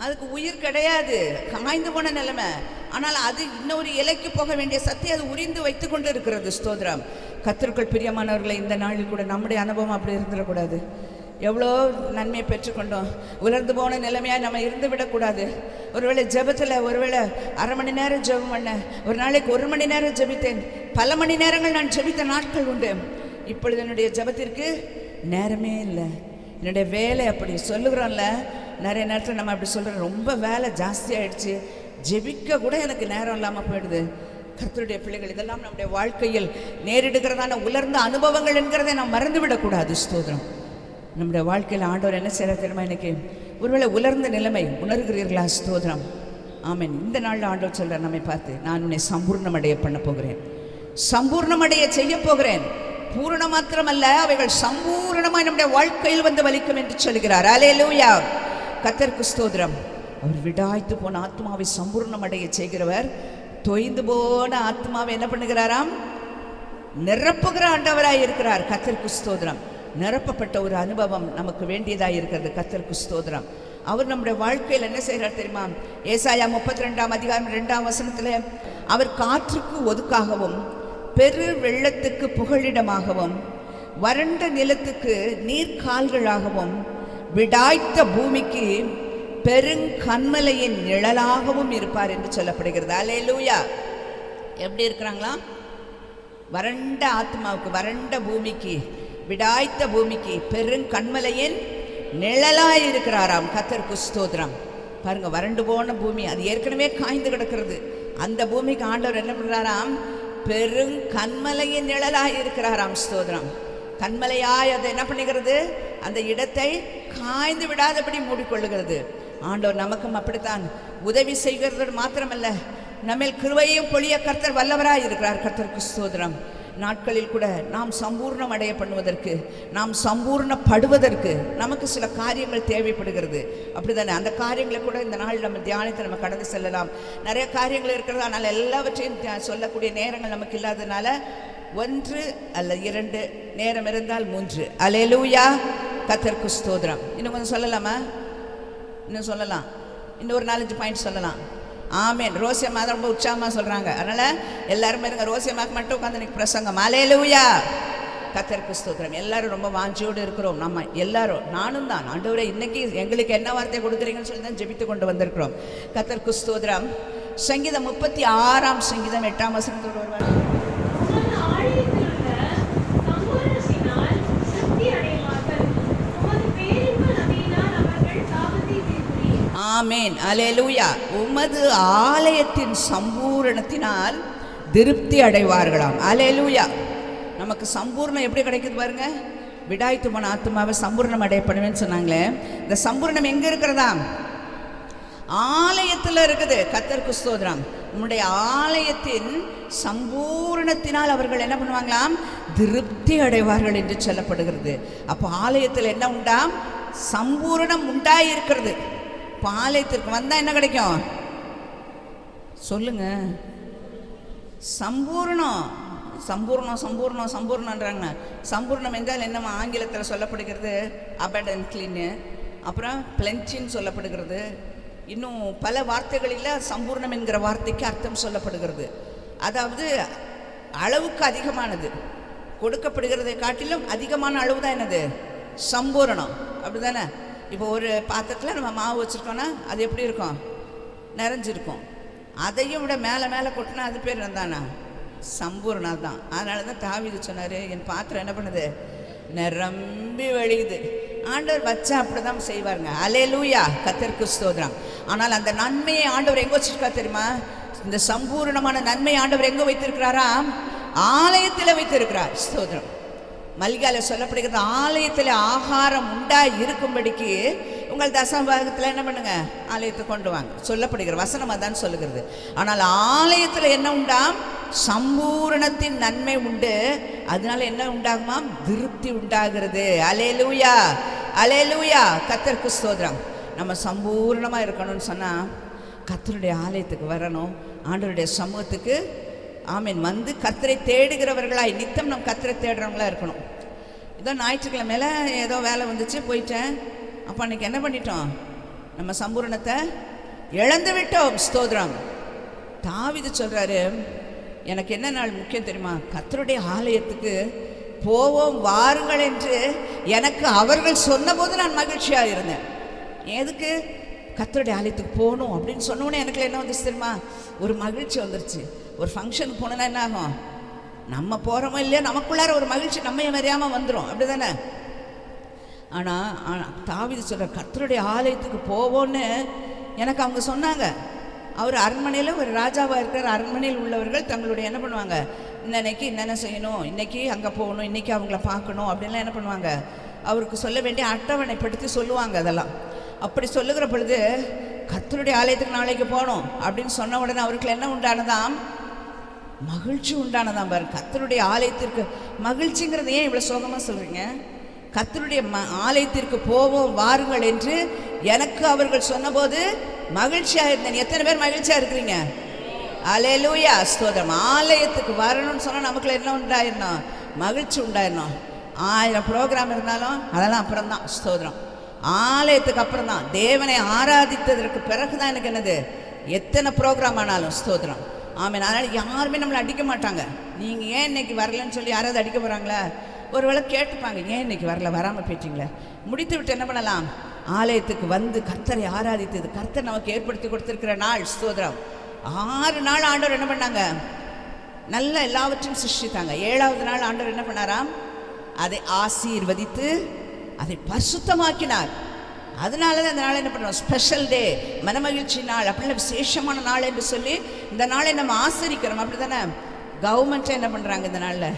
அதுக்கு உயிர் கிடையாது, காய்ந்து போன நிலைமை. ஆனால் அது இன்னொரு இலைக்கு போக வேண்டிய சத்தை அது உரிந்து வைத்து கொண்டு இருக்கிறது. ஸ்தோத்திரம். கர்த்தருக்குள் பிரியமானவர்களை, இந்த நாளில் கூட நம்முடைய அனுபவம் அப்படி இருந்துடக்கூடாது. எவ்வளோ நன்மையை பெற்றுக்கொண்டோம், உலர்ந்து போன நிலைமையாக நம்ம இருந்து விடக்கூடாது. ஒருவேளை ஜெபத்தில் ஒருவேளை அரை மணி நேரம் ஜெபம் பண்ண, ஒரு நாளைக்கு 1 மணி நேரம் ஜெபித்தேன், பல மணி நேரங்கள் நான் ஜெபித்த நாட்கள் உண்டு. இப்பொழுது என்னுடைய ஜெபத்திற்கு நேரமே இல்லை, என்னுடைய வேலை அப்படி சொல்லுகிறோம்ல. நிறைய நேரத்தில் நம்ம அப்படி சொல்கிறோம், ரொம்ப வேலை ஜாஸ்தி ஆகிடுச்சு, ஜெபிக்க கூட எனக்கு நேரம் இல்லாமல் போயிடுது. கர்த்தருடைய பிள்ளைகள், இதெல்லாம் நம்முடைய வாழ்க்கையில் நேரிடுகிறதான உலர்ந்த அனுபவங்கள் என்கிறதை நாம் மறந்துவிடக்கூடாது. ஸ்தோத்திரம். நம்முடைய வாழ்க்கையில் ஆண்டவர் என்ன செய்கிற தெரியுமா? இன்னைக்கு ஒருவேளை உலர்ந்த நிலைமை உணர்கிறீர்களா? ஸ்தோத்திரம். ஆமென். இந்த நாளில் ஆண்டவர் சொல்கிறார் நம்மை பார்த்து, நான் உன்னை சம்பூர்ணமடைய பண்ண போகிறேன், சம்பூர்ணமடைய செய்ய போகிறேன். பூரணம் மாத்திரமல்ல, அவைகள் சம்பூர்ணமாய் நம்முடைய வாழ்க்கையில் வந்து வலிக்கும் என்று சொல்கிறார். அல்லேலூயா. கர்த்தருக்கு ஸ்தோத்திரம். அவர் விடாய்த்து போன ஆத்மாவை சம்பூர்ணமடைய செய்கிறவர். தொய்ந்து போன ஆத்மாவை என்ன பண்ணுகிறாராம்? நிரப்புகிற ஆண்டவராய் இருக்கிறார். கர்த்தருக்கு ஸ்தோத்திரம். நிரப்பப்பட்ட ஒரு அனுபவம் நமக்கு வேண்டியதாக இருக்கிறது. கர்த்தருக்கு ஸ்தோத்திரம். அவர் நம்முடைய வாழ்க்கையில் என்ன செய்கிறார் தெரியுமா? ஏசாயா 32ஆம் அதிகாரம் 2ஆம் வசனத்தில், அவர் காற்றுக்கு ஒதுக்காகவும் பெரு வெள்ளத்துக்கு புகழிடமாகவும் வறண்ட நிலத்துக்கு நீர்கால்களாகவும் விடாய்த்த பூமிக்கு பெருங்கன்மலையின் நிழலாகவும் இருப்பார் என்று சொல்லப்படுகிறது. அல்லேலூயா. எப்படி இருக்கிறாங்களா? வறண்ட ஆத்மாவுக்கு, வறண்ட பூமிக்கு, விடாய்த்த பூமிக்கு பெருங்கன்மலையின் நிழலாய் இருக்கிறாராம். கர்த்தருக்கு ஸ்தோத்திரம். பாருங்க, வறண்டு போன பூமி, அது ஏற்கனவே காய்ந்து கிடக்கிறது. அந்த பூமிக்கு ஆண்டவர் என்ன பண்றாராம்? பெருங்கன்மலையின் நிழலாய் இருக்கிறாராம். ஸ்தோத்திரம். கண்மலையாய் அது என்ன பண்ணுகிறது? அந்த இடத்தை காய்ந்து விடாதபடி மூடிக்கொள்ளுகிறது. ஆண்டவர் நமக்கும் அப்படித்தான் உதவி செய்கிறது மாத்திரமல்ல, நம்மேல் கிருபையும் பொழிய கர்த்தர் வல்லவராய் இருக்கிறார். கர்த்தருக்கு ஸ்தோத்திரம். நாட்களில் கூட நாம் சம்பூர்ணம் அடைய பண்ணுவதற்கு, நாம் சம்பூர்ணப்படுவதற்கு நமக்கு சில காரியங்கள் தேவைப்படுகிறது. அப்படிதானே? அந்த காரியங்களை கூட இந்த நாள் நம்ம தியானித்து நம்ம கடந்து செல்லலாம். நிறைய காரியங்கள் இருக்கிறது, ஆனால் எல்லாவற்றையும் சொல்லக்கூடிய நேரங்கள் நமக்கு இல்லாததுனால 1 அல்ல 2, நேரம் இருந்தால் 3. அல்லேலூயா. கர்த்தருக்கு ஸ்தோத்திரம். இன்னும் கொஞ்சம் சொல்லலாமா? இன்னும் சொல்லலாம், இன்னும் ஒரு 4-5 பாயிண்ட் சொல்லலாம். ஆமென். ரோசியம்மா தான் ரொம்ப உற்சாகமாக சொல்கிறாங்க. அதனால் எல்லாருமே இருங்க. ரோசியம்மாக்கு மட்டும் உட்காந்து இன்னைக்கு பிரசங்கம். அல்லேலூயா. கர்த்தருக்கு ஸ்தோத்திரம். எல்லாரும் ரொம்ப வாஞ்சியோடு இருக்கிறோம். நம்ம எல்லாரும், நானும் தான், ஆண்டவரே இன்னைக்கு எங்களுக்கு என்ன வார்த்தை கொடுக்குறீங்கன்னு சொல்லி தான் ஜெபித்து கொண்டு வந்திருக்கிறோம். கர்த்தருக்கு ஸ்தோத்திரம். சங்கீதம் 36ஆம் சங்கீதம் 8ஆம் வசனத்தோடு வருவார். ஆமென். அல்லேலூயா. உமது ஆலயத்தின் சம்பூரணத்தினால் திருப்தி அடைவார்களாம். அல்லேலூயா. நமக்கு சம்பூர்ணம் எப்படி கிடைக்குது பாருங்க. விடாய்த்து போன ஆத்மாவை சம்பூர்ணம் அடைய பண்ணுவேன்னு சொன்னாங்களே, இந்த சம்பூர்ணம் எங்க இருக்கிறதா? ஆலயத்தில் இருக்குது. கர்த்தருக்கு ஸ்தோத்திரம். நம்முடைய ஆலயத்தின் சம்பூர்ணத்தினால் அவர்கள் என்ன பண்ணுவாங்களாம்? திருப்தி அடைவார்கள் என்று சொல்லப்படுகிறது. அப்போ ஆலயத்தில் என்ன உண்டாம்? சம்பூர்ணம் உண்டாயிருக்கிறது. இப்போ ஆலயத்திற்கு வந்தால் என்ன கிடைக்கும் சொல்லுங்க? சம்பூர்ணம். சம்பூர்ணம் சம்பூர்ணம் சம்பூர்ணன்றாங்க. சம்பூர்ணம் என்றால் என்னமா ஆங்கிலத்தில் சொல்லப்படுகிறது? அபண்டன்ட்லின்னு, அப்புறம் பிளென்ச்சின்னு சொல்லப்படுகிறது. இன்னும் பல வார்த்தைகளில் சம்பூர்ணம் என்கிற வார்த்தைக்கு அர்த்தம் சொல்லப்படுகிறது. அதாவது அளவுக்கு அதிகமானது, கொடுக்கப்படுகிறதை காட்டிலும் அதிகமான அளவு தான் என்னது? சம்பூரணம். அப்படி தானே? இப்போ ஒரு பாத்திரத்தில் நம்ம மாவு வச்சுருக்கோன்னா அது எப்படி இருக்கும்? நிறைஞ்சிருக்கும். அதையும் விட மேலே மேலே கொட்டினா அது பேர் என்னதானா? சம்பூர்ணம் தான். அதனால தான் தாவீது சொன்னார், என் பாத்திரம் என்ன பண்ணுது? நிரம்பி வழியுது. ஆண்டவர் வச்சா அப்படி தான் செய்வாருங்க. அல்லேலூயா. கர்த்தருக்கு ஸ்தோத்திரம். ஆனால் அந்த நன்மையை ஆண்டவர் எங்கே வச்சிருக்கா தெரியுமா? இந்த சம்பூர்ணமான நன்மை ஆண்டவர் எங்கே வைத்திருக்கிறாரா? ஆலயத்தில் வைத்திருக்கிறார். ஸ்தோத்திரம். மல்கியால சொல்லப்படுகிறது, ஆலயத்தில் ஆகாரம் உண்டாய் இருக்கும்படிக்கு உங்கள் தசமபாகத்தில் என்ன பண்ணுங்க? ஆலயத்தை கொண்டு வாங்க சொல்லப்படுகிற வசனம் அதான் சொல்லுகிறது. ஆனால் ஆலயத்தில் என்ன உண்டாம்? சம்பூரணத்தின் நன்மை உண்டு. அதனால என்ன உண்டாகுமாம்? திருப்தி உண்டாகிறது. அல்லேலூயா. அல்லேலூயா. கர்த்தருக்கு ஸ்தோத்திரம். நம்ம சம்பூர்ணமாக இருக்கணும்னு சொன்னால் கர்த்தருடைய ஆலயத்துக்கு வரணும், ஆண்டவருடைய சமூகத்துக்கு ஆமீன் வந்து கர்த்தரை தேடுகிறவர்களாய் நித்தம் நம்ம கர்த்தரை தேடுறவங்களா இருக்கணும். ஏதோ ஞாயிற்றுக்கிழமையில ஏதோ வேலை வந்துச்சு போயிட்டேன், அப்போ அன்றைக்கி என்ன பண்ணிட்டோம்? நம்ம சம்பூரணத்தை இழந்து விட்டோம். ஸ்தோத்திரம். தாவீது சொல்கிறாரு, எனக்கு என்ன நாள் முக்கியம் தெரியுமா? கர்த்தருடைய ஆலயத்துக்கு போவோம் வாருங்கள் என்று எனக்கு அவர்கள் சொன்னபோது நான் மகிழ்ச்சியாக இருந்தேன். எதுக்கு? கர்த்தருடைய ஆலயத்துக்கு போகணும் அப்படின்னு சொன்னோன்னே எனக்கு என்ன வந்துச்சு தெரியுமா? ஒரு மகிழ்ச்சி வந்துருச்சு. ஒரு ஃபங்க்ஷனுக்கு போனோன்னா என்ன ஆகும்? நம்ம போகிறோமோ இல்லையா, நமக்குள்ளார ஒரு மகிழ்ச்சி நம்ம அறியாமல் வந்துடும். அப்படி தானே? ஆனால் தாவீது சொல்கிற கர்த்தருடைய ஆலயத்துக்கு போவோன்னு எனக்கு அவங்க சொன்னாங்க. அவர் அரண்மனையில் ஒரு ராஜாவாக இருக்கிற அரண்மனையில் உள்ளவர்கள் தங்களுடைய என்ன பண்ணுவாங்க, இன்னைக்கு என்னென்ன செய்யணும், இன்றைக்கி அங்கே போகணும், இன்றைக்கி அவங்கள பார்க்கணும் அப்படின்லாம் என்ன பண்ணுவாங்க, அவருக்கு சொல்ல வேண்டிய அட்டவணைப்படுத்தி சொல்லுவாங்க. அதெல்லாம் அப்படி சொல்லுகிற பொழுது கர்த்தருடைய ஆலயத்துக்கு நாளைக்கு போகணும் அப்படின்னு சொன்ன உடனே அவருக்கு என்ன உண்டானதாம், மகிழ்ச்சி உண்டானதாம். பாரு, கர்த்தருடைய ஆலயத்திற்கு மகிழ்ச்சிங்கிறது ஏன் இவ்வளோ சோகமாக சொல்கிறீங்க? கர்த்தருடைய ஆலயத்திற்கு போவோம் வாருங்கள் என்று எனக்கு அவர்கள் சொன்னபோது மகிழ்ச்சியாக இருந்தேன். எத்தனை பேர் மகிழ்ச்சியாக இருக்கிறீங்க? அல்லேலூயா, ஸ்தோத்திரம். ஆலயத்துக்கு வரணும்னு சொன்னால் நமக்குள்ள என்ன உண்டாயிடணும், மகிழ்ச்சி உண்டாயிடணும். 1000 ப்ரோக்ராம் இருந்தாலும் அதெல்லாம் அப்புறம்தான். ஸ்தோத்திரம். ஆலயத்துக்கு அப்புறம் தான், தேவனை ஆராதித்ததற்கு பிறகு தான் எனக்கு என்னது, எத்தனை ப்ரோக்ராம் ஆனாலும். ஸ்தோத்திரம். ஆமாம். அதனால் யாருமே நம்மளை அடிக்க மாட்டாங்க. நீங்கள் ஏன் இன்னைக்கு வரலன்னு சொல்லி யாராவது அடிக்க போகிறாங்களா? ஒருவேளை கேட்டுப்பாங்க, ஏன் இன்னைக்கு வரல, வராமல் போயிட்டீங்களே. முடித்து விட்டு என்ன பண்ணலாம், ஆலயத்துக்கு வந்து கர்த்தரை ஆராதித்தது, கர்த்தர் நமக்கு ஏற்படுத்தி கொடுத்துருக்கிற நாள். ஸ்தோத்திரம். 6 நாள் ஆண்டவர் என்ன பண்ணாங்க, நல்ல எல்லாவற்றையும் சிருஷ்டித்தாங்க. 7ஆவது நாள் ஆண்டவர் என்ன பண்ணாராம், அதை ஆசீர்வதித்து அதை பரிசுத்தமாக்கினார். அதனால தான் இந்த நாள் என்ன பண்ணுறோம், ஸ்பெஷல் டே, மனமகிழ்ச்சி நாள், அப்படின்னா விசேஷமான நாள் என்று சொல்லி இந்த நாளை நம்ம ஆசரிக்கிறோம். அப்படி தானே கவர்மெண்ட்டை என்ன பண்ணுறாங்க, இந்த நாளில்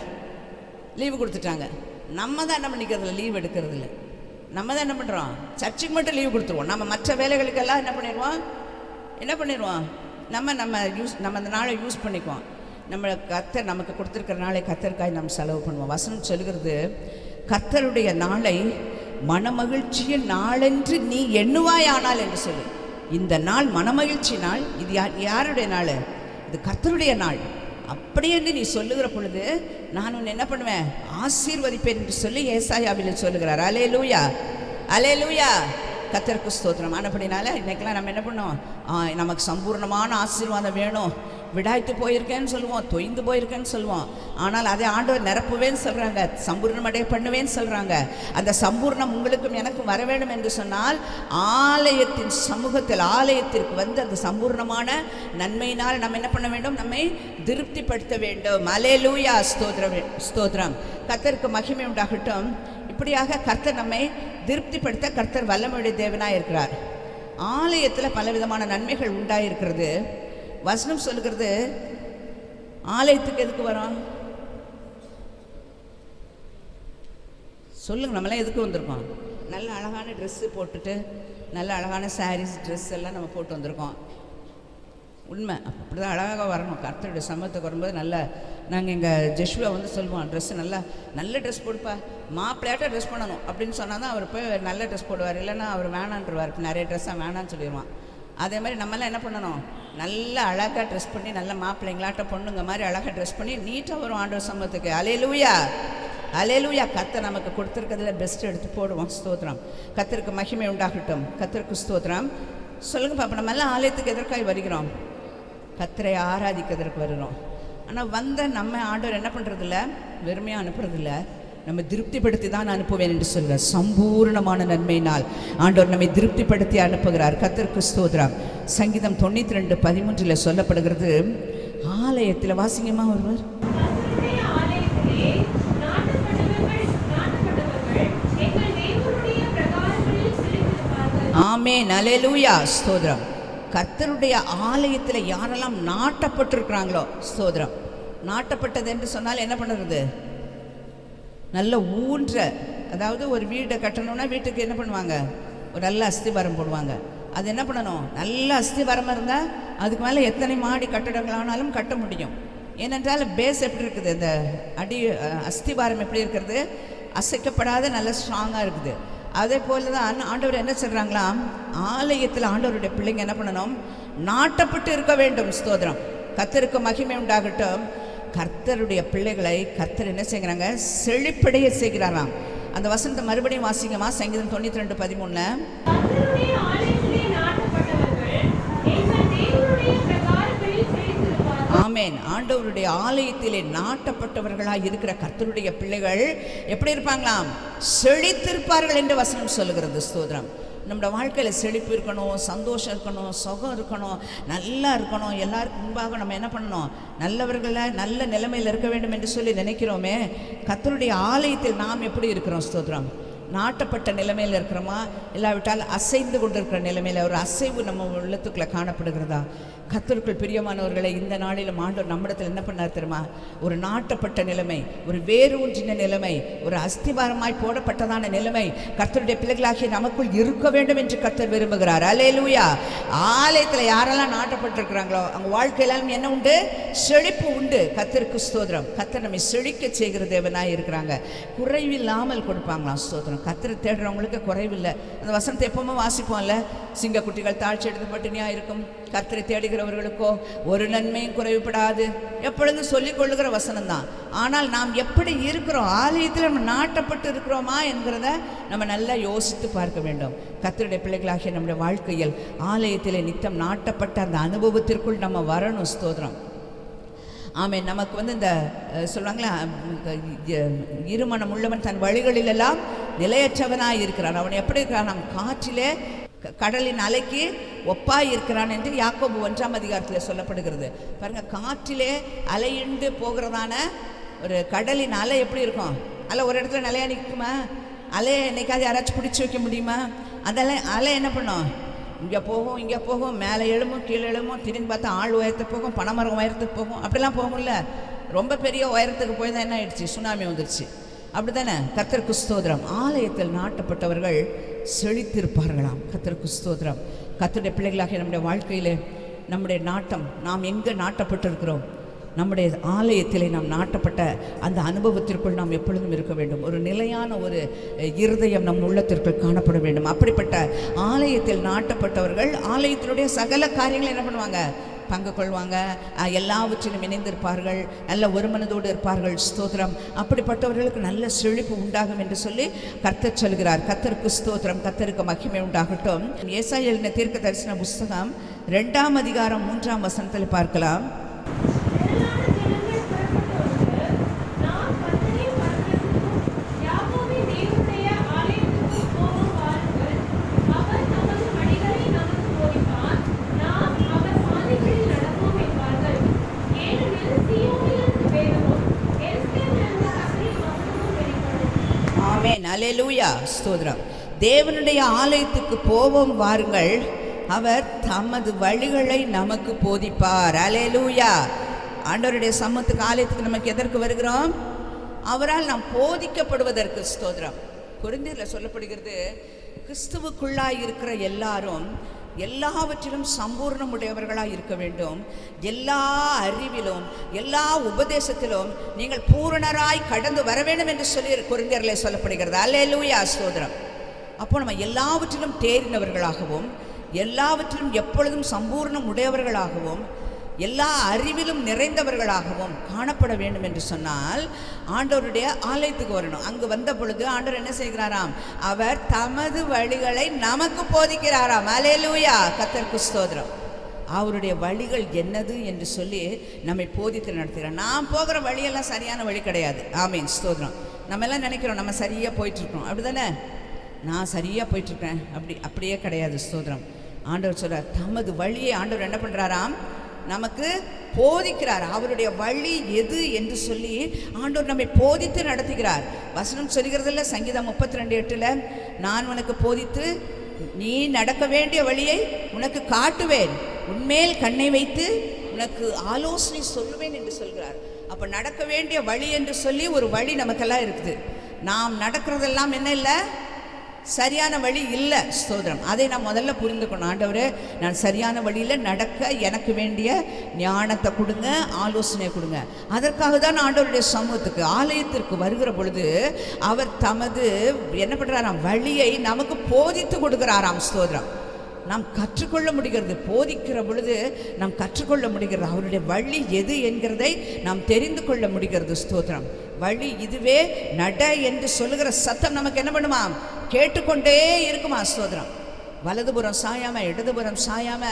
லீவு கொடுத்துட்டாங்க. நம்ம தான் என்ன பண்ணிக்கிறதில்ல, லீவ் எடுக்கிறதில்ல. நம்ம தான் என்ன பண்ணுறோம், சர்ச்சுக்கு மட்டும் லீவு கொடுத்துருவோம். நம்ம மற்ற வேலைகளுக்கெல்லாம் என்ன பண்ணிடுவோம், நம்ம அந்த நாளை யூஸ் பண்ணிக்குவோம். நம்ம கர்த்தர் நமக்கு கொடுத்துருக்கிற நாளை கர்த்தருக்காய் நம்ம செலவு பண்ணுவோம். வசனம் சொல்கிறது, கர்த்தருடைய நாளை மனமகிழ்ச்சியின் நாளென்று நீ எண்ணுவாயானால் என்று சொல்லு. இந்த நாள் மனமகிழ்ச்சி நாள். இது யாருடைய நாள்? இது கர்த்தருடைய நாள். அப்படி என்று நீ சொல்லுகிற பொழுது நான் உன்னை என்ன பண்ணுவேன், ஆசீர்வதிப்பேன் என்று சொல்லி ஏசாயாவில் சொல்லுகிறார். அல்லேலூயா, அல்லேலூயா, கர்த்தருக்கு ஸ்தோத்திரம். ஆனபடினால இன்னைக்கெல்லாம் நம்ம என்ன பண்ணோம், நமக்கு சம்பூர்ணமான ஆசீர்வாதம் வேணும். விடாய்த்து போயிருக்கேன்னு சொல்லுவோம், தொய்ந்து போயிருக்கேன்னு சொல்லுவோம். ஆனால் அதை ஆண்டவர் நிரப்புவேன்னு சொல்கிறாங்க, சம்பூர்ணமடைய பண்ணுவேன்னு சொல்கிறாங்க. அந்த சம்பூர்ணம் உங்களுக்கும் எனக்கும் வர வேண்டும் என்று சொன்னால் ஆலயத்தின் சமூகத்தில், ஆலயத்திற்கு வந்து அந்த சம்பூர்ணமான நன்மையினால் நம்ம என்ன பண்ண வேண்டும், நம்மை திருப்திப்படுத்த வேண்டும். அல்லேலூயா, ஸ்தோத்திரம். கர்த்தருக்கு மகிமை உண்டாகட்டும். இப்படியாக கர்த்தர் நம்மை திருப்திப்படுத்த கர்த்தர் வல்லமையுடைய தேவனாக இருக்கிறார். ஆலயத்தில் பலவிதமான நன்மைகள் உண்டாயிருக்கிறது. வசனம் சொல்லுகிறது, ஆலயத்துக்கு எதுக்கு வரோம் சொல்லுங்க, நம்மளாம் எதுக்கு வந்திருக்கோம்? நல்ல அழகான ட்ரெஸ்ஸு போட்டுட்டு, நல்ல அழகான சாரீஸ் ட்ரெஸ் எல்லாம் நம்ம போட்டு வந்திருக்கோம். உண்மை, அப்படி தான் அழகாக வரணும். கர்த்தருடைய சமூகத்துக்கு வரும்போது நல்ல, நாங்கள் எங்கள் ஜெஷ்வா வந்து சொல்லுவோம், ட்ரெஸ்ஸு நல்ல ட்ரெஸ் போடுப்பா, மாப்பிள்ளையாட்ட ட்ரெஸ் பண்ணணும் அப்படின்னு சொன்னால் தான் அவர் போய் நல்ல ட்ரெஸ் போடுவார். இல்லைன்னா அவர் வேணான்றவார், நிறைய ட்ரெஸ்ஸாக வேணான்னு சொல்லிடுவான். அதே மாதிரி நம்மளாம் என்ன பண்ணணும், நல்ல அழகாக ட்ரெஸ் பண்ணி, நல்ல மாப்பிள்ளைங்களாட்ட பொண்ணுங்க மாதிரி அழகாக ட்ரெஸ் பண்ணி நீட்டாக வரும் ஆண்டவர் சமூகத்துக்கு. அல்லேலூயா, அல்லேலூயா. கர்த்தர் நமக்கு கொடுத்துருக்கிறதுல பெஸ்ட் எடுத்து போடுவோம். ஸ்தோத்திரம். கர்த்தருக்கு மகிமை உண்டாகட்டும். கர்த்தருக்கு ஸ்தோத்திரம். சொல்லுங்க பாப்பா, நம்ம எல்லாம் ஆலயத்துக்கு எதற்காக வருகிறோம்? கர்த்தரை ஆராதிக்கிறதற்கு வருகிறோம். ஆனால் வந்த நம்ம ஆண்டவர் என்ன பண்ணுறதில்ல, வெறுமையாக அனுப்புறதில்ல, நம்ம திருப்திப்படுத்தி தான் அனுப்புவேன் என்று சொல்கிறார். சம்பூர்ணமான நன்மையினால் ஆண்டவர் நம்மை திருப்திப்படுத்தி அனுப்புகிறார். கர்த்தருக்கு ஸ்தோத்திரம். சங்கீதம் 92:13 சொல்லப்படுகிறது. ஆலயத்தில் வாசிங்கம்மா ஒருவர், ஆமென், அல்லேலூயா, ஸ்தோத்திரம். கர்த்தருடைய ஆலயத்தில் யாரெல்லாம் நாட்டப்பட்டிருக்கிறாங்களோ, ஸ்தோத்திரம். நாட்டப்பட்டது என்று சொன்னால் என்ன பண்ணுறது, நல்ல ஊன்ற, அதாவது ஒரு வீடை கட்டணும்னா வீட்டுக்கு என்ன பண்ணுவாங்க, ஒரு நல்ல அஸ்திவாரம் போடுவாங்க. அது என்ன பண்ணணும், நல்ல அஸ்திவாரமாக இருந்தால் அதுக்கு மேலே எத்தனை மாடி கட்டடங்களானாலும் கட்ட முடியும். ஏனென்றால் பேஸ் எப்படி இருக்குது, இந்த அஸ்திவாரம் எப்படி இருக்கிறது, அசைக்கப்படாத நல்ல ஸ்ட்ராங்காக இருக்குது. அதே போல தான் ஆண்டவர் என்ன சொல்கிறாங்களாம், ஆலயத்தில் ஆண்டவருடைய பிள்ளைங்க என்ன பண்ணணும், நாட்டப்பட்டு இருக்க வேண்டும். ஸ்தோத்திரம். கர்த்தருக்கு மகிமை உண்டாகட்டும். கர்த்தருடைய பிள்ளைகளை கர்த்தர் என்ன செய்கிறாங்க, செழிப்படைய செய்கிறாராம். அந்த வசனத்தை மறுபடியும் வாசிங்கம்மா. சங்கீதம் 92:13. ஆமென். ஆண்டவருடைய ஆலயத்திலே நாட்டப்பட்டவர்களாக இருக்கிற கர்த்தருடைய பிள்ளைகள் எப்படி இருப்பாங்களாம், செழித்திருப்பார்கள் என்று வசனம் சொல்லுகிறது. ஸ்தோத்திரம். நம்மளோட வாழ்க்கையில் செழிப்பு இருக்கணும், சந்தோஷம் இருக்கணும், சுகம் இருக்கணும், நல்லா இருக்கணும். எல்லாருக்கும் முன்பாக நம்ம என்ன பண்ணணும், நல்லவர்களை நல்ல நிலைமையில் இருக்க வேண்டும் என்று சொல்லி நினைக்கிறோமே. கர்த்தருடைய ஆலயத்தில் நாம் எப்படி இருக்கிறோம்? ஸ்தோத்திரம். நாட்டப்பட்ட நிலைமையில் இருக்கிறோமா, இல்லாவிட்டால் அசைந்து கொண்டிருக்கிற நிலைமையில் ஒரு அசைவு நம்ம உள்ளத்துக்குள்ளே காணப்படுகிறதா? கர்த்தருக்குள் பிரியமானவர்களை, இந்த நாளிலும் ஆண்டவர் நம்மிடத்தில் என்ன பண்ணார் தெரியுமா? ஒரு நாட்டப்பட்ட நிலைமை, ஒரு வேரூன்றின நிலைமை, ஒரு அஸ்திபாரமாய் போடப்பட்டதான நிலைமை கர்த்தருடைய பிள்ளைகளாகிய நமக்குள் இருக்க வேண்டும் என்று கர்த்தர் விரும்புகிறார். அல்லேலூயா. ஆலயத்தில் யாரெல்லாம் நாட்டப்பட்டிருக்கிறாங்களோ அவங்க வாழ்க்கையிலும் என்ன உண்டு? செழிப்பு உண்டு. கர்த்தருக்கு ஸ்தோத்திரம். கர்த்தர் நம்மை செழிக்க செய்கிற தேவனாய் இருக்கிறாங்க. குறைவில்லாமல் கொடுப்பாங்களாம். ஸ்தோத்திரம். கர்த்தரை தேடுறவங்களுக்கு குறைவில்லை. அந்த வசனத்தை எப்பவுமே வாசிப்போம்ல, சிங்கக்குட்டிகள் தாழ்ச்சி எடுத்து பட்டினியா இருக்கும், கர்த்தரை தேடுகிறவர்களுக்கோ ஒரு நன்மையும் குறைவுபடாது. எப்பொழுதும் சொல்லிக் கொள்ளுகிற வசனம் தான். ஆனால் நாம் எப்படி இருக்கிறோம், ஆலயத்தில் நம்ம நாட்டப்பட்டு இருக்கிறோமா என்கிறத நம்ம நல்லா யோசித்து பார்க்க வேண்டும். கர்த்தருடைய பிள்ளைகளாகிய நம்முடைய வாழ்க்கையில் ஆலயத்திலே நித்தம் நாட்டப்பட்ட அந்த அனுபவத்திற்குள் நம்ம வரணும். ஸ்தோத்திரம். ஆமென். நமக்கு இந்த சொல்லுவாங்களா, இருமனம் உள்ளவன் தன் வழிகளிலெல்லாம் நிலையற்றவனாய் இருக்கிறான். அவன் எப்படி இருக்கிறான்? நம் காற்றிலே கடலின் அலைக்கு ஒப்பாய் இருக்கிறான் என்று யாக்கோபு 1ஆம் அதிகாரத்தில் சொல்லப்படுகிறது. பாருங்க, காற்றிலே அலையுண்டு போகிறதான ஒரு கடலின் அலை எப்படி இருக்கும்? அலை ஒரு இடத்துல நிலையா நிற்குமா? அலையை என்னைக்காவது யாராச்சும் பிடிச்சி வைக்க முடியுமா? அதெல்லாம் அலை என்ன பண்ணும்? இங்கே போகும், இங்கே போகும், மேலே எழுமும், கீழே எழுமும், திரும்பி பார்த்தா ஆள் உயரத்துக்கு போகும், பனைமரம் உயரத்துக்கு போகும். அப்படிலாம் போகும்ல. ரொம்ப பெரிய உயரத்துக்கு போய் தான் என்ன ஆயிடுச்சு? சுனாமி வந்துடுச்சு. அப்படி தானே? கர்த்தருக்கு ஸ்தோத்திரம். ஆலயத்தில் நாட்டப்பட்டவர்கள் செழித்திருப்பார்களாம். கர்த்தருக்கு ஸ்தோத்திரம். கர்த்தருடைய பிள்ளைகளாக நம்முடைய வாழ்க்கையில் நம்முடைய நாட்டம், நாம் எங்கே நாட்டப்பட்டிருக்கிறோம்? நம்முடைய ஆலயத்திலே நாம் நாட்டப்பட்ட அந்த அனுபவத்திற்குள் நாம் எப்பொழுதும் இருக்க வேண்டும். ஒரு நிலையான ஒரு இருதயம் நம் உள்ளத்திற்குள் காணப்பட வேண்டும். அப்படிப்பட்ட ஆலயத்தில் நாட்டப்பட்டவர்கள் ஆலயத்தினுடைய சகல காரியங்களை என்ன பண்ணுவாங்க? பங்கு கொள்வாங்க. எல்லாவற்றிலும் இணைந்திருப்பார்கள். நல்ல ஒரு மனதோடு இருப்பார்கள். ஸ்தோத்திரம். அப்படிப்பட்டவர்களுக்கு நல்ல செழிப்பு உண்டாகும் என்று சொல்லி கர்த்தர் சொல்கிறார். கர்த்தருக்கு ஸ்தோத்திரம். கர்த்தருக்கு மகிமை உண்டாகட்டும். ஏசாயா எழுதின தீர்க்க தரிசன புஸ்தகம் 2ஆம் அதிகாரம் 3ஆம் வசனத்தில் பார்க்கலாம். அல்லேலூயா. ஸ்தோத்திரம். தேவனுடைய ஆலயத்துக்கு போவோம் வாருங்கள், அவர் தமது வழிகளை நமக்கு போதிப்பார். அல்லேலூயா. ஆண்டவருடைய சமூகத்துக்கு, ஆலயத்துக்கு நமக்கு எதற்கு வருகிறோம்? அவரால் நாம் போதிக்கப்படுவதற்கு. ஸ்தோத்திரம். கொரிந்தியரில் சொல்லப்படுகிறது, கிறிஸ்துவுக்குள்ளாய் இருக்கிற எல்லாரும் எல்லாவற்றிலும் சம்பூர்ணமுடையவர்களாக இருக்க வேண்டும். எல்லா அறிவிலும் எல்லா உபதேசத்திலும் நீங்கள் பூரணராய் கடந்து வர வேண்டும் என்று சொல்லி கொரிந்தியரிலே சொல்லப்படுகிறது. அல்லேலூயா. ஸ்தோத்திரம். அப்போ நம்ம எல்லாவற்றிலும் தேறினவர்களாகவும் எல்லாவற்றிலும் எப்பொழுதும் சம்பூர்ணம் உடையவர்களாகவும் எல்லா அறிவிலும் நிறைந்தவர்களாகவும் காணப்பட வேண்டும் என்று சொன்னால் ஆண்டவருடைய ஆலயத்துக்கு வரணும். அங்கு வந்த பொழுது ஆண்டவர் என்ன செய்கிறாராம்? அவர் தமது வழிகளை நமக்கு போதிக்கிறாராம். அல்லேலூயா. கர்த்தருக்கு ஸ்தோத்திரம். அவருடைய வழிகள் என்னது என்று சொல்லி நம்மை போதித்து நடத்துகிறார். நாம் போகிற வழியெல்லாம் சரியான வழி கிடையாது. ஆமீன். ஸ்தோத்திரம். நம்ம எல்லாம் நினைக்கிறோம் நம்ம சரியாக போயிட்டுருக்கோம். அப்படி தானே? நான் சரியாக போயிட்டுருக்கேன். அப்படியே கிடையாது. ஸ்தோத்திரம். ஆண்டவர் சொல்கிறார், தமது வழியை ஆண்டவர் என்ன பண்ணுறாராம்? நமக்கு போதிக்கிறார். அவருடைய வழி எது என்று சொல்லி ஆண்டவர் நம்மை போதித்து நடத்துகிறார். வசனம் சொல்கிறதில்ல, சங்கீதம் 32:8, நான் உனக்கு போதித்து நீ நடக்க வேண்டிய வழியை உனக்கு காட்டுவேன், உன்மேல் கண்ணை வைத்து உனக்கு ஆலோசனை சொல்லுவேன் என்று சொல்கிறார். அப்போ நடக்க வேண்டிய வழி என்று சொல்லி ஒரு வழி நமக்கெல்லாம் இருக்குது. நாம் நடக்கிறதெல்லாம் என்ன இல்லை? சரியான வழி இல்லை. ஸ்தோத்திரம். அதை நான் முதல்ல புரிந்துக்கணும். ஆண்டவரே, நான் சரியான வழியில் நடக்க எனக்கு வேண்டிய ஞானத்தை கொடுங்க, ஆலோசனை கொடுங்க. அதற்காக தான் ஆண்டவருடைய சமூகத்துக்கு, ஆலயத்திற்கு வருகிற பொழுது அவர் தமது என்ன பண்ணுறாராம்? வழியை நமக்கு போதித்து கொடுக்குறாராம். ஸ்தோத்திரம். நாம் கற்றுக்கொள்ள முடிகிறது. போதிக்கிற பொழுது நாம் கற்றுக்கொள்ள முடிகிறது. அவருடைய வழி எது என்கிறதை நாம் தெரிந்து கொள்ள முடிகிறது. ஸ்தோத்திரம். வழி இதுவே நட என்று சொல்லுகிற சத்தம் நமக்கு என்ன பண்ணுமா? கேட்டுக்கொண்டே இருக்குமா? ஸ்தோத்திரம். வலதுபுறம் சாயாம இடதுபுறம் சாயாம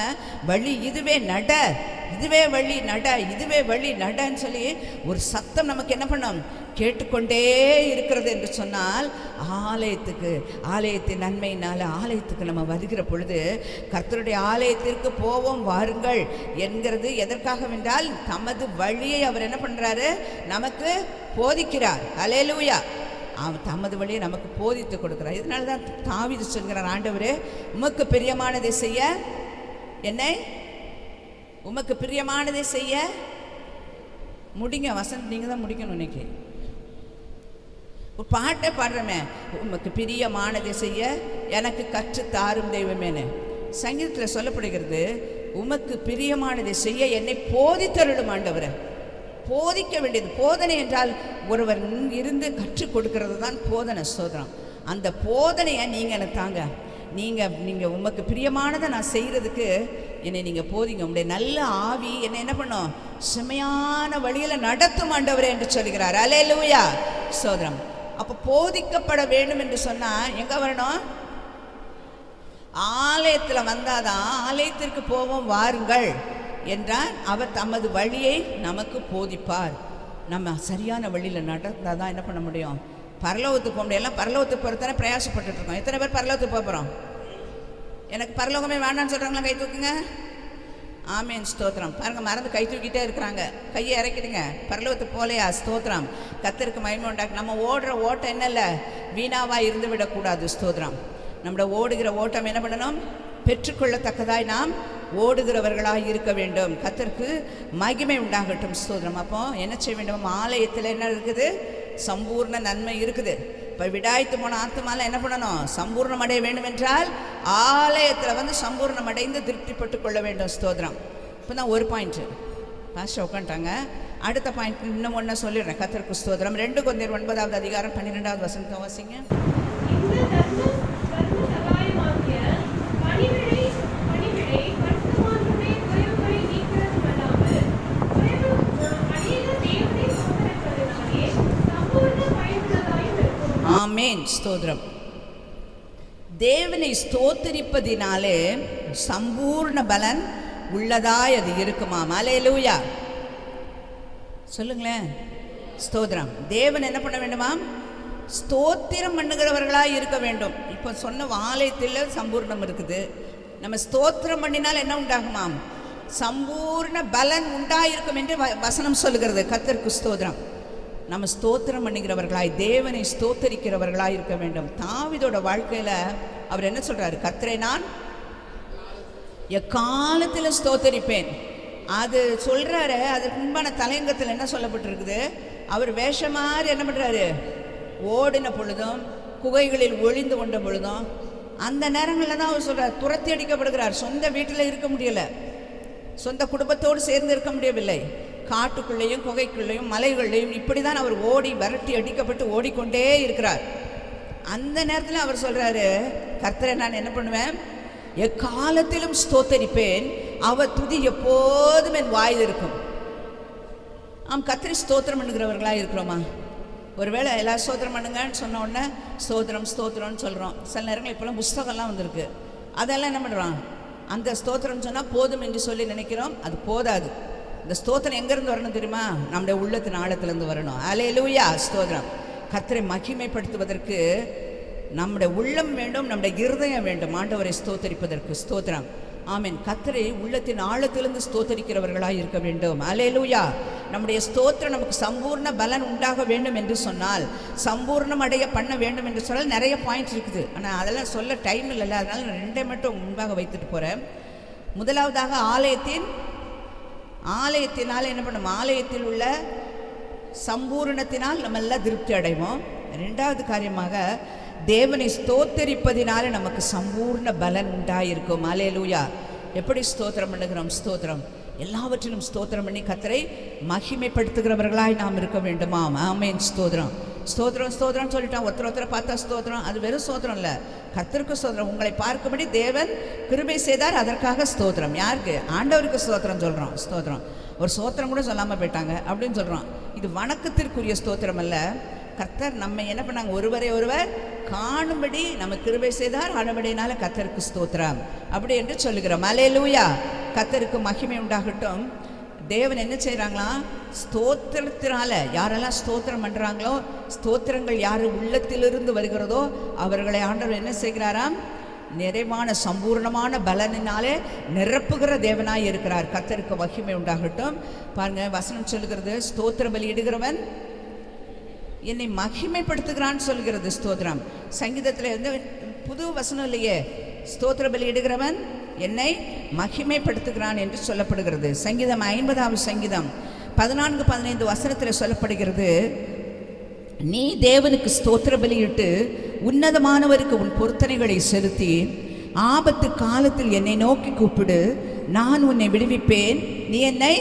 வழி இதுவே நட, இதுவே வழி நட, இதுவே வழி நடன்னு சொல்லி ஒரு சத்தம் நமக்கு என்ன பண்ணும்? கேட்டுக்கொண்டே இருக்கிறது என்று சொன்னால் ஆலயத்தின் நன்மையினால் ஆலயத்துக்கு நம்ம வருகிற பொழுது கர்த்தருடைய ஆலயத்திற்கு போவோம் வாருங்கள் என்கிறது எதற்காக என்றால் தமது வழியை அவர் என்ன பண்ணுறாரு? நமக்கு போதிக்கிறார். அல்லேலூயா. அவர் தமது வழியை நமக்கு போதித்து கொடுக்கிறார். இதனால தான் தாவீது சொல்கிறார், ஆண்டவரே உமக்கு பிரியமானதை செய்ய என்னை, உமக்கு பிரியமானதை செய்ய முடிங்க. வசந்த் நீங்கள் தான் முடிக்கணும். இன்னைக்கு ஒரு பாட்டை பாடுறமே, உமக்கு பிரியமானதை செய்ய எனக்கு கற்று தாரும் தெய்வமேனு. சங்கீதத்தில் சொல்லப்படுகிறது, உமக்கு பிரியமானதை செய்ய என்னை போதித்தருளும் ஆண்டவரை. போதிக்க வேண்டியது போதனை என்றால் ஒருவர் இருந்து கற்றுக் கொடுக்கறது தான் போதனை. ஸ்தோத்திரம். அந்த போதனையை நீங்கள் எனக்கு தாங்க. நீங்கள் உமக்கு பிரியமானதை நான் செய்கிறதுக்கு என்னை நீங்கள் போதிங்க. உங்களுடைய நல்ல ஆவி என்னை என்ன பண்ணும், செமையான வழியில் நடத்தும் ஆண்டவரே என்று சொல்கிறார். அல்லேலூயா. ஸ்தோத்திரம். அப்போ போதிக்கப்பட வேண்டும் என்று சொன்னால் எங்கே வரணும்? ஆலயத்தில் வந்தாதான் ஆலயத்திற்கு போவோம் வாருங்கள் என்றால் அவர் தமது வழியை நமக்கு போதிப்பார். நம்ம சரியான வழியில் நடந்தால் தான் என்ன பண்ண முடியும், பரலோகத்துக்கு போக முடியும். எல்லாம் பரலோகத்துக்கு போகிறதானே பிரயாசப்பட்டுருக்கோம். எத்தனை பேர் பரலோகத்துக்கு போகிறோம்? எனக்கு பரலோகமே வேண்டான்னு சொல்கிறாங்களா? கை தூக்குங்க. ஆமேன். ஸ்தோத்திரம். பாருங்கள், மறந்து கை தூக்கிட்டே இருக்கிறாங்க. கையை இறக்கிடுங்க. பரலோகத்துக்கு போலையா? ஸ்தோத்திரம். கர்த்தருக்கு மகிமை உண்டாக்கு. நம்ம ஓடுற ஓட்டம் என்ன இல்லை, வீணாவாக இருந்து விடக்கூடாது. ஸ்தோத்திரம். நம்மளோட ஓடுகிற ஓட்டம் என்ன பண்ணணும், பெற்றுக்கொள்ளத்தக்கதாய் நாம் ஓடுகிறவர்களாக இருக்க வேண்டும். கர்த்தருக்கு மகிமை உண்டாகட்டும். ஸ்தோத்திரம். அப்போ என்ன செய்ய வேண்டும்? ஆலயத்தில் என்ன இருக்குது? சம்பூர்ண நன்மை இருக்குது. இப்போ விடாய்த்து போன ஆத்துமால என்ன பண்ணணும்? சம்பூர்ணம் அடைய வேண்டும் என்றால் ஆலயத்தில் வந்து சம்பூர்ணம் அடைந்து திருப்திப்பட்டு கொள்ள வேண்டும். ஸ்தோத்திரம். இப்போ தான் ஒரு பாயிண்ட்டு பாஸ்டர் உட்காந்துட்டாங்க. அடுத்த பாயிண்ட் இன்னும் ஒன்று சொல்லிடுறேன். கர்த்தருக்கு ஸ்தோத்திரம். 2 கொரிந்தியர் 9வது அதிகாரம் 12வது வசனத்தை வாசிங்க. ஆமேன். ஸ்தோத்திரம். தேவனை ஸ்தோத்திரிப்பதினாலே சம்பூர்ண பலன் உள்ளதாய் அது இருக்குமாம். அல்லேலூயா. சொல்லுங்களேன். ஸ்தோத்திரம். தேவன் என்ன பண்ண வேண்டுமாம்? ஸ்தோத்திரம் பண்ணுகிறவர்களாக இருக்க வேண்டும். இப்போ சொன்ன ஆலயத்தில் சம்பூர்ணம் இருக்குது. நம்ம ஸ்தோத்திரம் பண்ணினால் என்ன உண்டாகுமாம்? சம்பூர்ண பலன் உண்டாயிருக்கும் என்று வசனம் சொல்லுகிறது. கர்த்தருக்கு ஸ்தோத்திரம். நம்ம ஸ்தோத்திரம் பண்ணுகிறவர்களாய், தேவனை ஸ்தோத்தரிக்கிறவர்களாக இருக்க வேண்டும். தாவீதோட வாழ்க்கையில் அவர் என்ன சொல்கிறாரு? கர்த்தரை நான் எக்காலத்தில் ஸ்தோத்தரிப்பேன். அது சொல்கிறாரு. அதுக்கு முன்பான தலையங்கத்தில் என்ன சொல்லப்பட்டிருக்குது? அவர் வேஷம் மாதிரி என்ன பண்ணுறாரு? ஓடின பொழுதும் குகைகளில் ஒளிந்து கொண்ட பொழுதும் அந்த நேரங்களில் தான் அவர் சொல்கிறார், துரத்தி அடிக்கப்படுகிறார். சொந்த வீட்டில் இருக்க முடியலை, சொந்த குடும்பத்தோடு சேர்ந்து இருக்க முடியவில்லை. காட்டுக்குள்ளேயும் குகைக்குள்ளேயும் மலைகள்லையும் இப்படி தான் அவர் ஓடி விரட்டி அடிக்கப்பட்டு ஓடிக்கொண்டே இருக்கிறார். அந்த நேரத்தில் அவர் சொல்கிறாரு, கர்த்தரை நான் என்ன பண்ணுவேன்? எக்காலத்திலும் ஸ்தோத்தரிப்பேன், அவர் துதி எப்போதும் என் வாயில் இருக்கும். கர்த்தரை ஸ்தோத்திரம் பண்ணுகிறவர்களாக இருக்கிறோமா? ஒருவேளை எல்லா ஸ்தோத்திரம் பண்ணுங்கன்னு சொன்ன உடனே ஸ்தோத்திரம் ஸ்தோத்திரம்னு சொல்கிறோம். சில நேரங்கள் இப்போலாம் புஸ்தகம்லாம் வந்திருக்கு. அதெல்லாம் என்ன பண்ணுறோம்? அந்த ஸ்தோத்திரம் சொன்னால் போதும் என்று சொல்லி நினைக்கிறோம். அது போதாது. இந்த ஸ்தோத்திரம் எங்கேருந்து வரணும் தெரியுமா? நம்முடைய உள்ளத்தின் ஆழத்திலேருந்து வரணும். அல்லேலூயா. ஸ்தோத்திரம். கர்த்தரை மகிமைப்படுத்துவதற்கு நம்முடைய உள்ளம் வேண்டும், நம்முடைய இருதயம் வேண்டும் ஆண்டவரை ஸ்தோத்தரிப்பதற்கு. ஸ்தோத்திரம். ஆமீன். கர்த்தரை உள்ளத்தின் ஆழத்திலிருந்து ஸ்தோத்தரிக்கிறவர்களாக இருக்க வேண்டும். அல்லேலூயா. நம்முடைய ஸ்தோத்திரம் நமக்கு சம்பூர்ண பலன் உண்டாக வேண்டும் என்று சொன்னால், சம்பூர்ணம் அடைய பண்ண வேண்டும் என்று சொன்னால் நிறைய பாயிண்ட்ஸ் இருக்குது. ஆனால் அதெல்லாம் சொல்ல டைம் இல்லைல்ல, அதனால் நான் 2 மட்டும் முன்பாக வைத்துட்டு போகிறேன். முதலாவதாக ஆலயத்தினால் என்ன பண்ணும்? ஆலயத்தில் உள்ள சம்பூர்ணத்தினால் நம்ம எல்லாம் திருப்தி அடைவோம். 2வது காரியமாக தேவனை ஸ்தோத்தரிப்பதினால நமக்கு சம்பூர்ண பலன் உண்டாயிருக்கும். அல்லேலூயா. எப்படி ஸ்தோத்திரம் பண்ணுகிறோம்? ஸ்தோத்திரம். எல்லாவற்றிலும் ஸ்தோத்திரம் பண்ணி கர்த்தரை மகிமைப்படுத்துகிறவர்களாய் நாம் இருக்க வேண்டுமாம். ஆமேன். ஸ்தோத்திரம். ஸ்தோத்திரம் ஸ்தோத்திரம் சொல்லிட்டான். ஒருத்தரை பார்த்தா ஸ்தோத்திரம். அது வெறும் ஸ்தோத்திரம் இல்லை, கர்த்தருக்கு ஸ்தோத்திரம். உங்களை பார்க்கும்படி தேவன் கிருபை செய்தார், அதற்காக ஸ்தோத்திரம். யாருக்கு? ஆண்டவருக்கு ஸ்தோத்திரம் சொல்கிறோம். ஸ்தோத்திரம். ஒரு ஸ்தோத்திரம் கூட சொல்லாமல் போயிட்டாங்க அப்படின்னு சொல்கிறோம். இது வணக்கத்திற்குரிய ஸ்தோத்திரம் அல்ல. கர்த்தர் நம்ம என்ன பண்ணாங்க? ஒருவர் காணும்படி நம்ம கிருபை செய்தார், ஆனபடினால கர்த்தருக்கு ஸ்தோத்திரம் அப்படி என்று சொல்லுகிறோம். அல்லேலூயா. கர்த்தருக்கு மகிமை உண்டாகட்டும். தேவன் என்ன செய்கிறாங்களா? ஸ்தோத்திரத்தினால யாரெல்லாம் ஸ்தோத்திரம் பண்ணுறாங்களோ, ஸ்தோத்திரங்கள் யார் உள்ளத்திலிருந்து வருகிறதோ அவர்களை ஆண்டவர் என்ன செய்கிறாராம்? நிறைவான சம்பூர்ணமான பலனினாலே நிரப்புகிற தேவனாய் இருக்கிறார். கர்த்தருக்கு மகிமை உண்டாகட்டும். பாருங்க, வசனம் சொல்லுகிறது, ஸ்தோத்திர பலி இடுகிறவன் என்னை மகிமைப்படுத்துகிறான்னு சொல்கிறது ஸ்தோத்திரம். சங்கீதத்தில் இருந்து புது வசனம் இல்லையே, ஸ்தோத்திர பலி இடுகிறவன் என்னை மகிமைப்படுத்துகிறான் என்று சொல்லப்படுகிறது. சங்கீதம் 50ஆம் சங்கீதம் 14-15 வசனத்தில் சொல்லப்படுகிறது, நீ தேவனுக்கு ஸ்தோத்திர பலியிட்டு உன்னதமானவருக்கு உன் பொருத்தனைகளை செலுத்தி ஆபத்து காலத்தில் என்னை நோக்கி கூப்பிடு, நான் உன்னை விடுவிப்பேன், நீ என்னை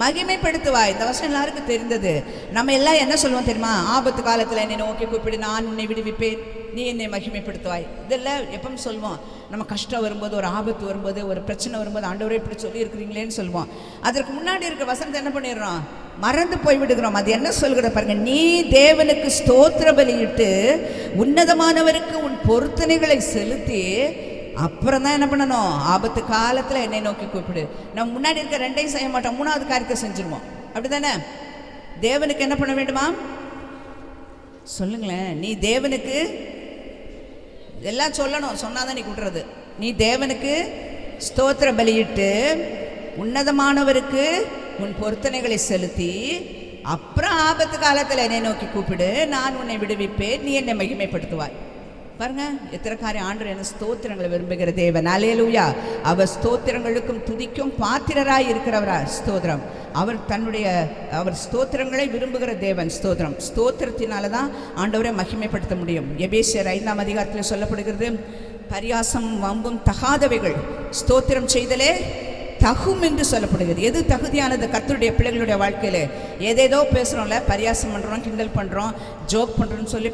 மகிமைப்படுத்துவாய். இந்த வசனம் எல்லாருக்கும் தெரிந்தது. நம்ம எல்லாம் என்ன சொல்லுவோம் தெரியுமா? ஆபத்து காலத்தில் என்னை நோக்கி கூப்பிடு, நான் உன்னை விடுவிப்பேன், நீ என்னை மகிமைப்படுத்துவாய். இதெல்லாம் எப்பவும் சொல்லுவோம். நம்ம கஷ்டம் வரும்போது, ஒரு ஆபத்து வரும்போது, ஒரு பிரச்சனை வரும்போது, ஆண்டவரே இப்படி சொல்லி இருக்கிறீங்களேன்னு சொல்லுவோம். அதற்கு முன்னாடி இருக்க வசனத்தை என்ன பண்ணிடுறோம்? மறந்து போய் விடுகிறோம். அது என்ன சொல்கிற பாருங்க, நீ தேவனுக்கு ஸ்தோத்திர பலியிட்டு உன்னதமானவருக்கு உன் பொருத்தனைகளை செலுத்தி அப்புறம் தான் என்ன பண்ணணும்? ஆபத்து காலத்தில் என்னை நோக்கி கூப்பிடு. நம்ம முன்னாடி இருக்க ரெண்டையும் செய்ய மாட்டோம், மூணாவது காரியத்தை செஞ்சிருவோம். அப்படி தானே? தேவனுக்கு என்ன பண்ண வேண்டுமா? சொல்லுங்களேன். நீ தேவனுக்கு எல்லாம் சொல்லணும், சொன்னாதான் நீ கூட்டுறது. நீ தேவனுக்கு ஸ்தோத்திர பலியிட்டு உன்னதமானவருக்கு உன் பொருத்தனைகளை செலுத்தி அப்புறம் ஆபத்து காலத்தில் என்னை நோக்கி கூப்பிடு, நான் உன்னை விடுவிப்பேன், நீ என்னை மகிமைப்படுத்துவாய். பாருங்க, எத்தனை காரியம். ஆண்டவர் என்ன ஸ்தோத்திரங்களை விரும்புகிற தேவன். அல்லேலூயா. அவர் ஸ்தோத்திரங்களுக்கும் துதிக்கும் பாத்திரராய் இருக்கிறவரா ஸ்தோத்திரம். அவர் ஸ்தோத்திரங்களை விரும்புகிற தேவன். ஸ்தோத்திரம். ஸ்தோத்திரத்தினால தான் ஆண்டவரை மகிமைப்படுத்த முடியும். எபேசியர் 5ஆம் அதிகாரத்தில் சொல்லப்படுகிறது, பரியாசம் வம்பும் தகாதவைகள் ஸ்தோத்திரம் செய்தலே தகும் என்று சொல்லப்படுகிறது. எது தகுதியானது கர்த்தருடைய பிள்ளைகளுடைய வாழ்க்கையில்? ஏதேதோ பேசுகிறோம்ல, பரியாசம் பண்ணுறோம், கிண்டல் பண்ணுறோம், ஜோக் பண்ணுறோன்னு சொல்லி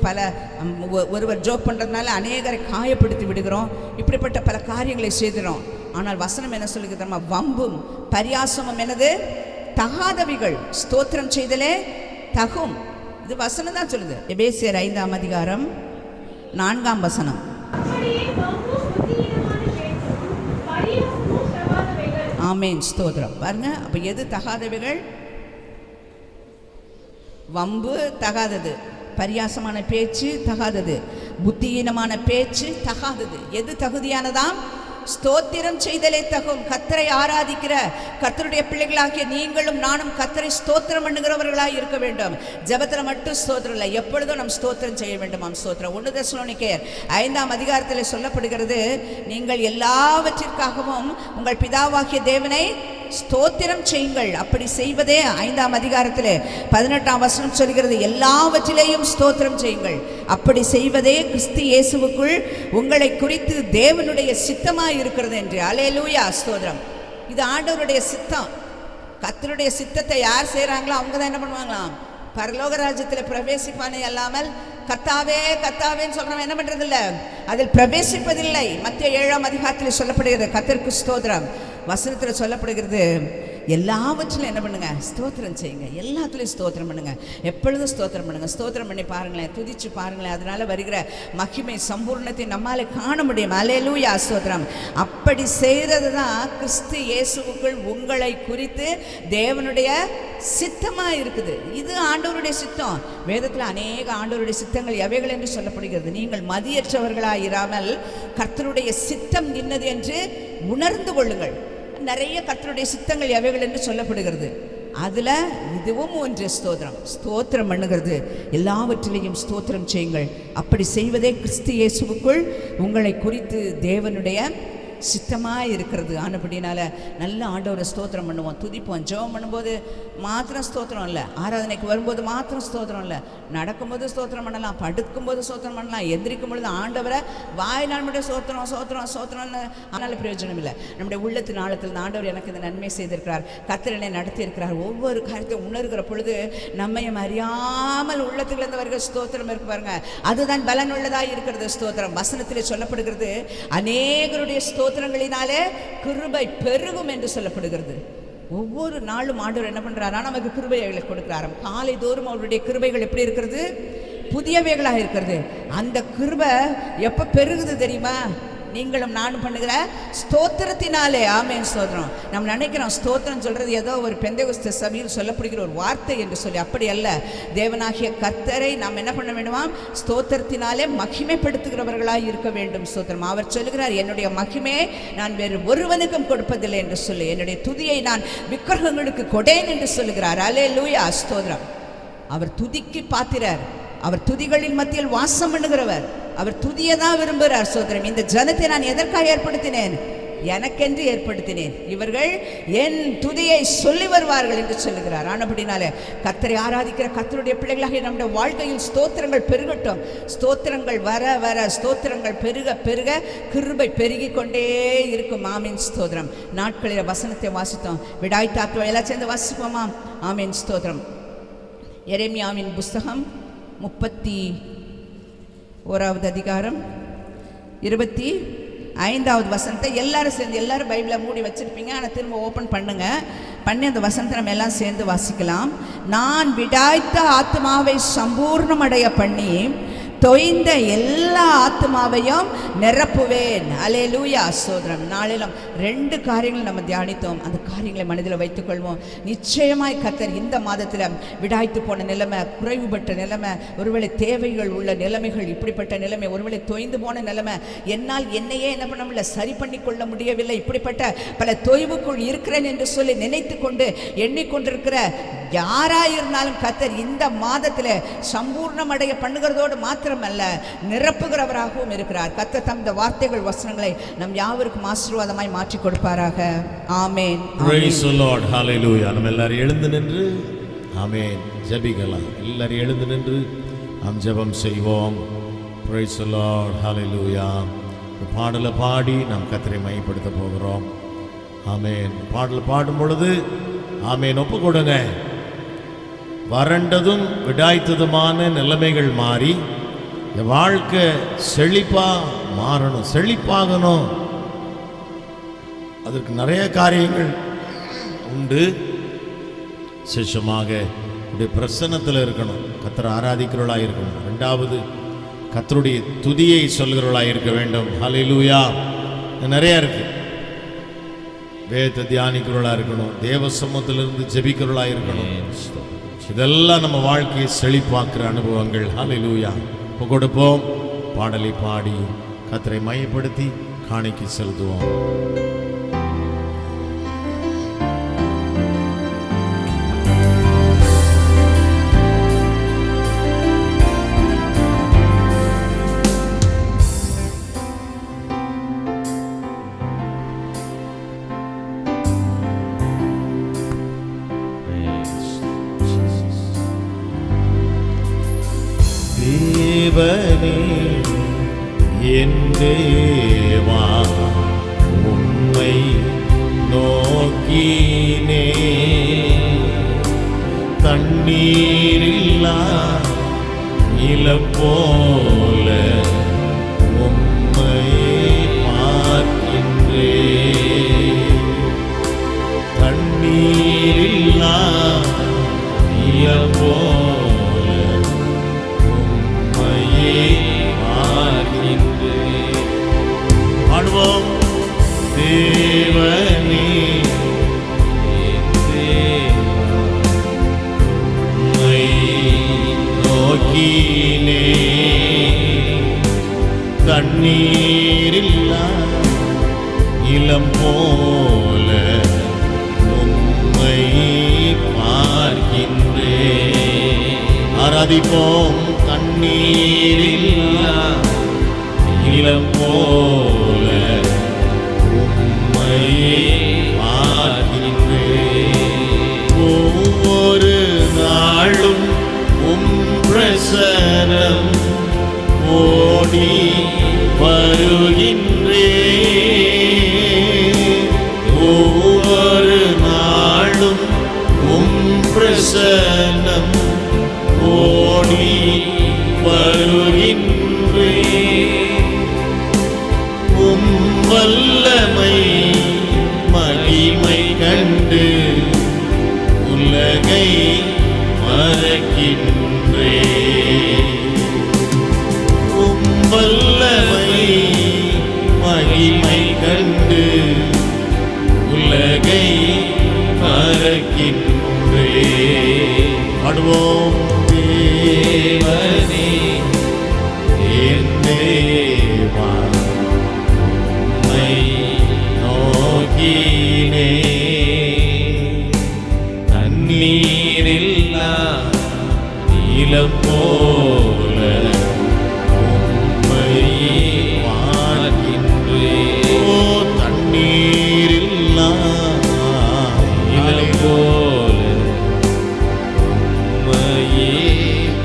ஒருவர் ஜோக் பண்ணுறதுனால அநேகரை காயப்படுத்தி விடுகிறோம். இப்படிப்பட்ட பல காரியங்களை செய்கிறோம். ஆனால் வசனம் என்ன சொல்லுகிறது தெரியுமா? வம்பும் பரியாசமும் என்னது? தகாதவைகள் ஸ்தோத்திரம் செய்தலே தகும். இது வசனம் தான் சொல்லுது. எபேசியர் 5ஆம் அதிகாரம் 4ஆம் வசனம். ஆமேன், ஸ்தோத்திரம். பாருங்க, அப்ப எது தகாதவைகள்? வம்பு தகாதது, பரியாசமான பேச்சு தகாதது, புத்தியீனமான பேச்சு தகாதது. எது தகுதியானதாம்? ஸ்தோத்திரம் செய்தலே தகும். கர்த்தரை ஆராதிக்கிற கர்த்தருடைய பிள்ளைகளாகிய நீங்களும் நானும் கர்த்தரை ஸ்தோத்திரம் பண்ணுகிறவர்களாக இருக்க வேண்டும். ஜெபத்தில் மட்டும் ஸ்தோத்திரம் இல்லை, எப்பொழுதும் நம் ஸ்தோத்திரம் செய்ய வேண்டுமாம். ஸ்தோத்திரம். 1 தெசலோனிக்கேயர் 5ஆம் அதிகாரத்தில் சொல்லப்படுகிறது, நீங்கள் எல்லாவற்றிற்காகவும் உங்கள் பிதாவாகிய தேவனை ஸ்தோத்திரம் செய்யுங்கள். அப்படி செய்வதே 5ஆம் அதிகாரத்தில் 18ஆம் வசனம் சொல்கிறது, எல்லாவற்றிலேயும் ஸ்தோத்திரம் செய்யுங்கள். அப்படி செய்வதே கிறிஸ்து இயேசுவுக்குள் உங்களை குறித்து தேவனுடைய சித்தமாய் இருக்கிறது என்று. அல்லேலூயா, ஸ்தோத்திரம். இது ஆண்டவருடைய சித்தம். கர்த்தருடைய சித்தத்தை யார் செய்கிறாங்களோ அவங்க தான் என்ன பண்ணுவாங்களாம்? பரலோக ராஜ்யத்தில் பிரவேசிப்பானே அல்லாமல் கர்த்தாவே கர்த்தாவேன்னு சொல்றவன் என்ன பண்றது இல்லை, அதில் பிரவேசிப்பதில்லை. மத்தேயு 7ஆம் அதிகாரத்தில் சொல்லப்படுகிறது. கர்த்தருக்கு ஸ்தோத்திரம். வசனத்தில் சொல்லப்படுகிறது, எல்லாவற்றிலும் என்ன பண்ணுங்க? ஸ்தோத்திரம் செய்யுங்க. எல்லாத்துலேயும் ஸ்தோத்திரம் பண்ணுங்க. எப்பொழுதும் ஸ்தோத்திரம் பண்ணுங்க. ஸ்தோத்திரம் பண்ணி பாருங்களேன், துதிச்சு பாருங்களேன். அதனால வருகிற மகிமை சம்பூர்ணத்தை நம்மாலே காண முடியும். அல்லேலூயா, ஸ்தோத்திரம். அப்படி செய்கிறது தான் கிறிஸ்து இயேசுவுக்குள் உங்களை குறித்து தேவனுடைய சித்தமாக இருக்குது. இது ஆண்டவருடைய சித்தம். வேதத்தில் அநேக ஆண்டவருடைய சித்தங்கள் எவைகள் என்று சொல்லப்படுகிறது. நீங்கள் மதியற்றவர்களாயிராமல் கர்த்தருடைய சித்தம் இன்னது என்று உணர்ந்து கொள்ளுங்கள். நிறைய கர்த்தருடைய சித்தங்கள் எவைகள் என்று சொல்லப்படுகிறது. அதில் இதுவும் ஒன்று. ஸ்தோத்திரம். ஸ்தோத்திரம் பண்ணுகிறது. எல்லாவற்றிலையும் ஸ்தோத்திரம் செய்யுங்கள். அப்படி செய்வதே கிறிஸ்து இயேசுவுக்குள் உங்களை குறித்து தேவனுடைய சித்தமாக இருக்கிறது. ஆனபடினால நல்ல ஆண்டவரை ஸ்தோத்திரம் பண்ணுவோம், துதிப்போம். ஜெபம் பண்ணும்போது மாத்திரம் ஸ்தோத்திரம் இல்லை, ஆராதனைக்கு வரும்போது மாத்திரம் ஸ்தோத்திரம் இல்லை, நடக்கும்போது ஸ்தோத்திரம் பண்ணலாம், படுக்கும்போது ஸ்தோத்திரம் பண்ணலாம், எந்திரிக்கும் பொழுது ஆண்டவரை வாயினால் நம்முடைய ஸ்தோத்திரம் ஸ்தோத்திரம் ஸ்தோத்திரம்னு ஆனாலும் பிரயோஜனம் இல்லை. நம்முடைய உள்ளத்தின் ஆழத்தில் ஆண்டவர் எனக்கு இந்த நன்மை செய்திருக்கிறார், கர்த்தர் என்னை நடத்தி இருக்கிறார். ஒவ்வொரு காரியத்தை உணர்கிற பொழுது நம்மையும் அறியாமல் உள்ளத்துலேருந்து வருகிற ஸ்தோத்திரம் இருக்கு பாருங்க, அதுதான் பலன் உள்ளதாக இருக்கிறது. ஸ்தோத்திரம். வசனத்திலே சொல்லப்படுகிறது, அநேகருடைய ஸ்தோத்திரங்களினாலே கிருபை பெருகும் என்று சொல்லப்படுகிறது. ஒவ்வொரு நாளும் ஆண்டவர் என்ன பண்றாரா? நமக்கு கிருபைகளை கொடுக்கிறாராம். காலை தோறும் அவருடைய கிருபைகள் எப்படி இருக்கிறது? புதியவைகளாக இருக்கிறது. அந்த கிருபை எப்போ பெருகுது தெரியுமா? நீங்களும் நானும் பண்ணுகிற ஸ்தோத்திரத்தினாலே. ஆமேன், ஸ்தோத்திரம். நம்ம நினைக்கிறோம் ஸ்தோத்திரம் சொல்றது ஏதோ ஒரு பெந்தேகோஸ்தே சபையில் சொல்லப்படுகிற ஒரு வார்த்தை என்று சொல்லி. அப்படி அல்ல. தேவனாகிய கர்த்தரை நாம் என்ன பண்ண வேண்டுமாம்? ஸ்தோத்திரத்தினாலே மகிமைப்படுத்துகிறவர்களாய் இருக்க வேண்டும். ஸ்தோத்திரம். அவர் சொல்லுகிறார், என்னுடைய மகிமையை நான் வேறு ஒருவனுக்கும் கொடுப்பதில்லை என்று சொல்லி, என்னுடைய துதியை நான் விக்கிரகங்களுக்கு கொடேன் என்று சொல்லுகிறார். அல்லேலூயா, ஸ்தோத்திரம். அவர் துதிக்கு பாத்திரர், அவர் துதிகளின் மத்தியில் வாசம் பண்ணுகிறவர், அவர் துதியை தான் விரும்புகிறார். சோதரம், இந்த ஜனத்தை நான் எதற்காக ஏற்படுத்தினேன்? எனக்கென்று ஏற்படுத்தினேன், இவர்கள் என் துதியை சொல்லி வருவார்கள் என்று சொல்லுகிறார். ஆனபடினாலே கர்த்தரை ஆராதிக்கிற கர்த்தருடைய பிள்ளைகளாக நம்முடைய வாழ்க்கையில் ஸ்தோத்திரங்கள் பெருகட்டும். ஸ்தோத்திரங்கள் வர வர, ஸ்தோத்திரங்கள் பெருக பெருக கிருபை பெருகி கொண்டே இருக்கும். ஆமீன், ஸ்தோத்திரம். நாட்களில் வசனத்தை வாசித்தோம், விடாய் தாத்துவ எல்லாம் சேர்ந்து வாசிப்போமா? ஆமீன், ஸ்தோத்திரம். எரேமியாவின் புஸ்தகம் 31வது அதிகாரம் 25வது வசனத்தை எல்லாரும் சேர்ந்து, எல்லாரும் பைபிளை மூடி வச்சிருப்பீங்க, ஆனால் திரும்ப ஓப்பன் பண்ணுங்க, பண்ணி அந்த வசனத்தை நம்ம எல்லாம் சேர்ந்து வாசிக்கலாம். நான் விடாய்த்த ஆத்மாவை சம்பூர்ணமடைய பண்ணி தொய்ந்த எல்லா ஆத்மாவையும் நிரப்புவேன். அல்லேலூயா, ஸ்தோத்திரம். நாளிலும் 2 காரியங்கள் நம்ம தியானித்தோம். அந்த காரியங்களை மனதில் வைத்துக்கொள்வோம். நிச்சயமாய் கர்த்தர் இந்த மாதத்தில் விடாய்த்து போன நிலைமை, குறைவுபட்ட நிலைமை, ஒருவேளை தேவைகள் உள்ள நிலைமைகள், இப்படிப்பட்ட நிலைமை, ஒருவேளை தொய்ந்து போன நிலைமை, என்னால் என்னையே என்ன பண்ண முடியல, சரி பண்ணி கொள்ள முடியவில்லை, இப்படிப்பட்ட பல தொய்வுக்குள் இருக்கிறேன் என்று சொல்லி நினைத்து கொண்டு எண்ணிக்கொண்டிருக்கிற யாராயிருந்தாலும் கர்த்தர் இந்த மாதத்தில் சம்பூர்ணமடைய பண்ணுகிறதோடு மாத்திரமல்ல, நிரப்புகிறவராகவும் இருக்கிறார். கர்த்தர் தம் வார்த்தைகள், வசனங்களை நம் யாவருக்கும் ஆசீர்வாதமாய் மாற்றி கொடுப்பாராக. ஆமென். Praise the Lord. Hallelujah. நம்ம எல்லாரும் எழுந்து நின்று ஆமென் ஜெபிக்கலாம். எல்லாரும் எழுந்து நின்று நாம் ஜெபம் செய்வோம். Praise the Lord. Hallelujah. பாடலை பாடி நாம் கர்த்தரை மையப்படுத்த போகிறோம். ஆமென். பாடல் பாடும் பொழுது ஆமென் ஒப்பு கொடுங்க. வறண்டதும் விடாய்த்ததுமான நிலைமைகள் மாறி வாழ்க்கை செழிப்பா மாறணும், செழிப்பாகணும். அதற்கு நிறைய காரியங்கள் உண்டு. சிஷமாக பிரசன்னத்தில் இருக்கணும், கர்த்தரை ஆராதிக்கிறவர்களாக இருக்கணும். 2வது கர்த்தருடைய துதியை சொல்கிறவர்களாக இருக்க வேண்டும். ஹல்லேலூயா. நிறைய இருக்கு. வேதத்தை தியானிக்கிறவர்களாக இருக்கணும், தேவ சமூகத்திலிருந்து ஜெபிக்கிறவர்களாக இருக்கணும். இதெல்லாம் நம்ம வாழ்க்கையை செழிப்பாக்குற அனுபவங்கள். ஹல்லேலூயா. கொடுப்போம். பாடலை பாடி கர்த்தரை மையப்படுத்தி காணிக்கை செலுத்துவோம். தேவனே என் தேவா, உம்மை நோக்கினே, தண்ணீரில்லா நிலம் போல உம்மை பார்க்கின்றே, தண்ணீரில்லா நிலம் போல பாடுவோம். தேவனே உம்மை நோக்கினே, தண்ணீரில்லா இளம் போல உம்மை பார்க்கின்றே. ஆராதிப்போம். தண்ணீரில்லா இளம் போல உம்மை பார்க்கின்றே. ஒவ்வொரு நாளும் உம் பிரசன்னம் ஓடி வருகின்றே. ஒவ்வொரு நாளும் உம் பிரசன்னம் ஓடி வருகின்றே. உம் வல்லமை மகிமை கண்டு உலகை மறக்கின்றே. உம் வல்லமை மகிமை கண்டு உலகை மறக்கின்றே. பாடுவோம். தேவனே என் தேவா, உம்மை நோக்கினே, தண்ணீரில்லா இளம் போல உம்மையே பார்க்கின்றேன். ஓ தண்ணீரில்லா இளம் போல உம்மையே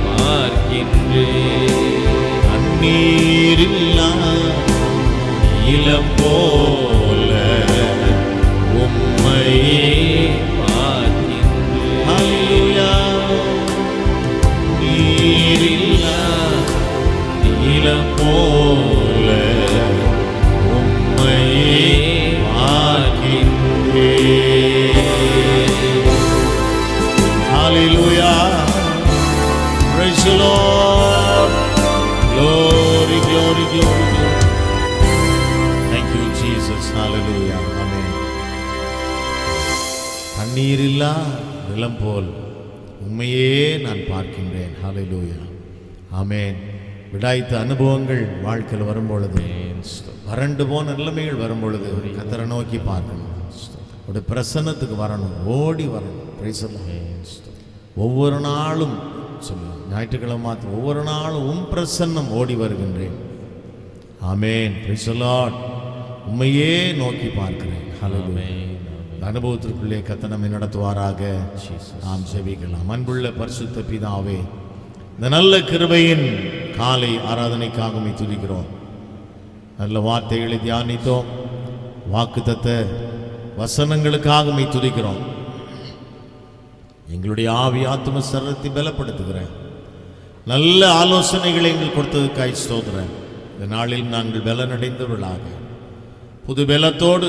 பார்க்கின்றேன். தண்ணீரில்லா இளம் போல உம்மையே பார்க்கின்றேன். ஹல்லேலூயா. நீரில்லா இளம் போல உம்மையே பார்க்கின்றேன். Hallelujah. Praise the Lord. Glory, glory, glory, glory. Thank you, Jesus. Hallelujah. Amen. தண்ணீரில்லா நிலம் போல் உண்மையே நான் பார்க்கின்றேன். ஹalleluya. ஆமென். விடாய்த்த அனுபவங்கள் வாழ்க்கையில் வரும்பொழுது, வறண்டு போன நிலைமைகள் வரும்பொழுது கர்த்தரை நோக்கி பார்க்கணும். ஒரு பிரசன்னத்துக்கு வரணும், ஓடி வரணும். Praise the Lord. ஒவ்வொரு நாளும் சொல்லுவோம், ஞாயிற்றுக்கிழமை மாத்திரம் ஒவ்வொரு நாளும் உம் பிரசன்னம் ஓடி வருகின்றேன். ஆமென். Praise the Lord. உம்மையே நோக்கி பார்க்கிறேன். ஹalleluya. இந்த அனுபவத்திற்குள்ளே கர்த்தர் நம்மை நடத்துவாராக. நாம் ஜெபிக்கலாம். அன்புள்ள பரிசுத்த பிதாவே, இந்த நல்ல கிருபையின் காலை ஆராதனைக்காக உம்மை துதிக்கிறோம். நல்ல வார்த்தைகளை தியானித்தோம். வாக்குத்தத்த வசனங்களுக்காக உம்மை துதிக்கிறோம். எங்களுடைய ஆவி ஆத்தும சரீரத்தை பலப்படுத்துகிறேன். நல்ல ஆலோசனைகளை எங்களுக்கு கொடுத்ததுக்காய் ஸ்தோத்திரம். இந்த நாளில் நாங்கள் பலனடைந்தவர்களாக புது பலத்தோடு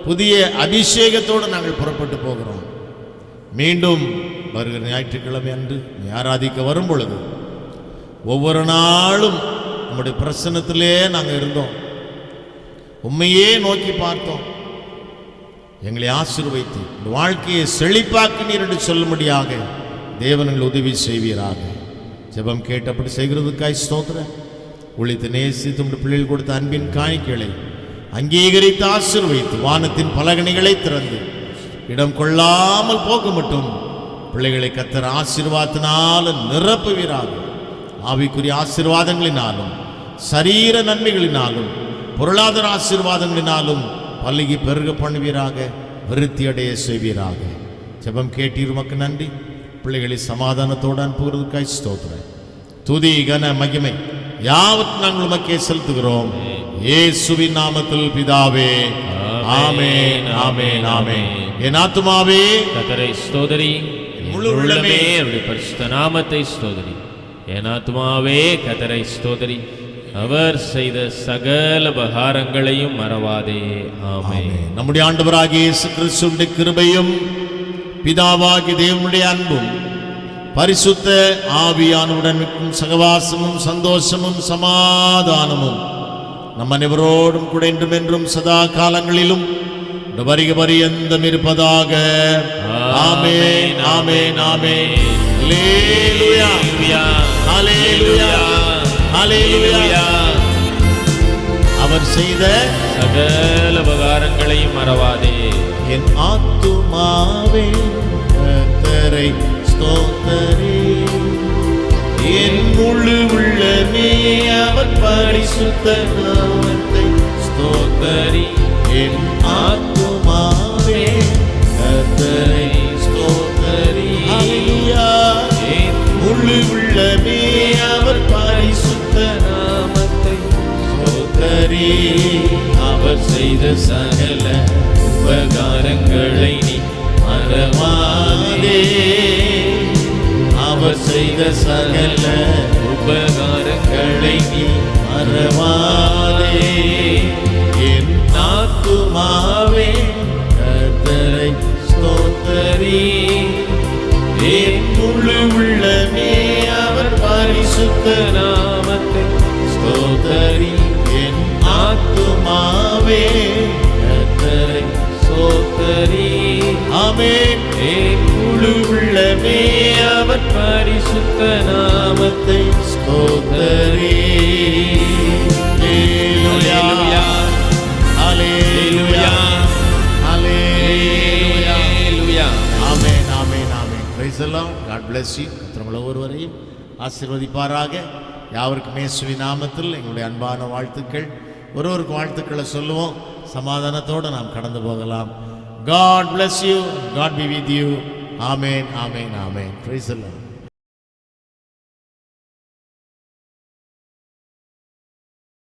புதிய அபிஷேகத்தோடு நாங்கள் புறப்பட்டு போகிறோம். மீண்டும் வருகிற ஞாயிற்றுக்கிழமை அன்று நீ ஆராதிக்க வரும் பொழுது ஒவ்வொரு நாளும் உம்முடைய பிரசன்னத்திலே நாங்கள் இருந்தோம். உம்மையே நோக்கி பார்த்தோம். எங்களை ஆசீர்வதித்து இந்த வாழ்க்கையை செழிப்பாக்கினீர் என்று சொல்லும்படியாக தேவனங்கள் உதவி செய்வீராக. ஜெபம் கேட்டபடி செய்கிறதுக்காய் ஸ்தோத்திரம். ஒளித்து நேசித்து உம்முடைய பிள்ளைகள் கொடுத்த அன்பின் காணிக்கைகளை அங்கீகரித்து ஆசீர்வதித்து வானத்தின் பலகணிகளை திறந்து இடம் கொள்ளாமல் போக மட்டும் பிள்ளைகளை கர்த்தர் ஆசீர்வாதத்தினால நிரப்புவீராக. ஆவிக்குரிய ஆசீர்வாதங்களினாலும் சரீர நன்மைகளினாலும் பொருளாதார ஆசீர்வாதங்களினாலும் பல்லுகி பெருக பண்ணுவீராக, விருத்தி அடைய செய்வீராக. ஜெபம் கேட்டீர், உமக்கு நன்றி. பிள்ளைகளை சமாதானத்தோடு அனுப்புகிறதுக்காய் ஸ்தோத்திரம். துதி கன மகிமை யாவற்றையும் நாங்கள் உமக்கே செலுத்துகிறோம். இயேசுவின் நாமத்தில் பிதாவே. ஆமென், ஆமென், ஆமென். என் ஆத்துமாவே கர்த்தரை ஸ்தோத்திரி, முழு உள்ளமே அவருடைய பரிசுத்த நாமத்தை ஸ்தோத்திரி. என் ஆத்துமாவே கர்த்தரை ஸ்தோத்திரி, அவர் செய்த சகல உபகாரங்களையும் மறவாதே. ஆமென். நம்முடைய ஆண்டவராகிய இயேசு கிறிஸ்துவின் கிருபையும் பிதாவாகிய தேவனுடைய அன்பும் பரிசுத்த ஆவியானவருடன் சகவாசமும் சந்தோஷமும் சமாதானமும் நம் அனைவரோடும் கூட என்றும் என்றும் சதா காலங்களிலும் வருக பரியந்தம் இருப்பதாக. ஆமென், ஆமென், ஆமென். அல்லேலூயா, அல்லேலூயா, அல்லேலூயா. அவர் செய்த சகல உபகாரங்களையும் மறவாதே. என் ஆத்துமாவே கர்த்தரை ஸ்தோத்தரி, என் முழு உள்ளமே அவர் பரிசுத்த நாமத்தை ஸ்தோத்தரி. என் ஆத்துமாவே கர்த்தரை ஸ்தோத்தரி, ஹல்லேலூயா. என் முழு உள்ளமே அவர் பரிசுத்த நாமத்தை ஸ்தோத்தரி. அவர் செய்த சகல உபகாரங்களை நீ மறவாதே. அவர் செய்த சகல உபகாரங்களை நீ மறவாதே. என் ஆத்துமாவே கர்த்தரை ஸ்தோத்தரி, என் முழு உள்ளமே அவர் பரிசுத்த நாமத்தை ஸ்தோத்தரி. என் ஆத்துமாவே கர்த்தரை ஸ்தோத்தரி. ஆமென். என் முழு உள்ளமே அவர் பரிசுத்த நாமத்தை ஸ்தோத்தரி. அல்லேலூயா, அல்லேலூயா, அல்லேலூயா. ஆமென், ஆமென், ஆமென். Praise the Lord. God bless you. கர்த்தர் உங்களை ஒவ்வொருவரையும் ஆசீர்வதிப்பாராக. யாவருக்கும் இயேசுவின் நாமத்தில் எங்களுடைய அன்பான வாழ்த்துக்கள். ஒருவருக்கு வாழ்த்துக்களை சொல்லுவோம். சமாதானத்தோடு நாம் கடந்து போகலாம். God bless you. God be with you. Amen. Amen. Amen. Praise the Lord.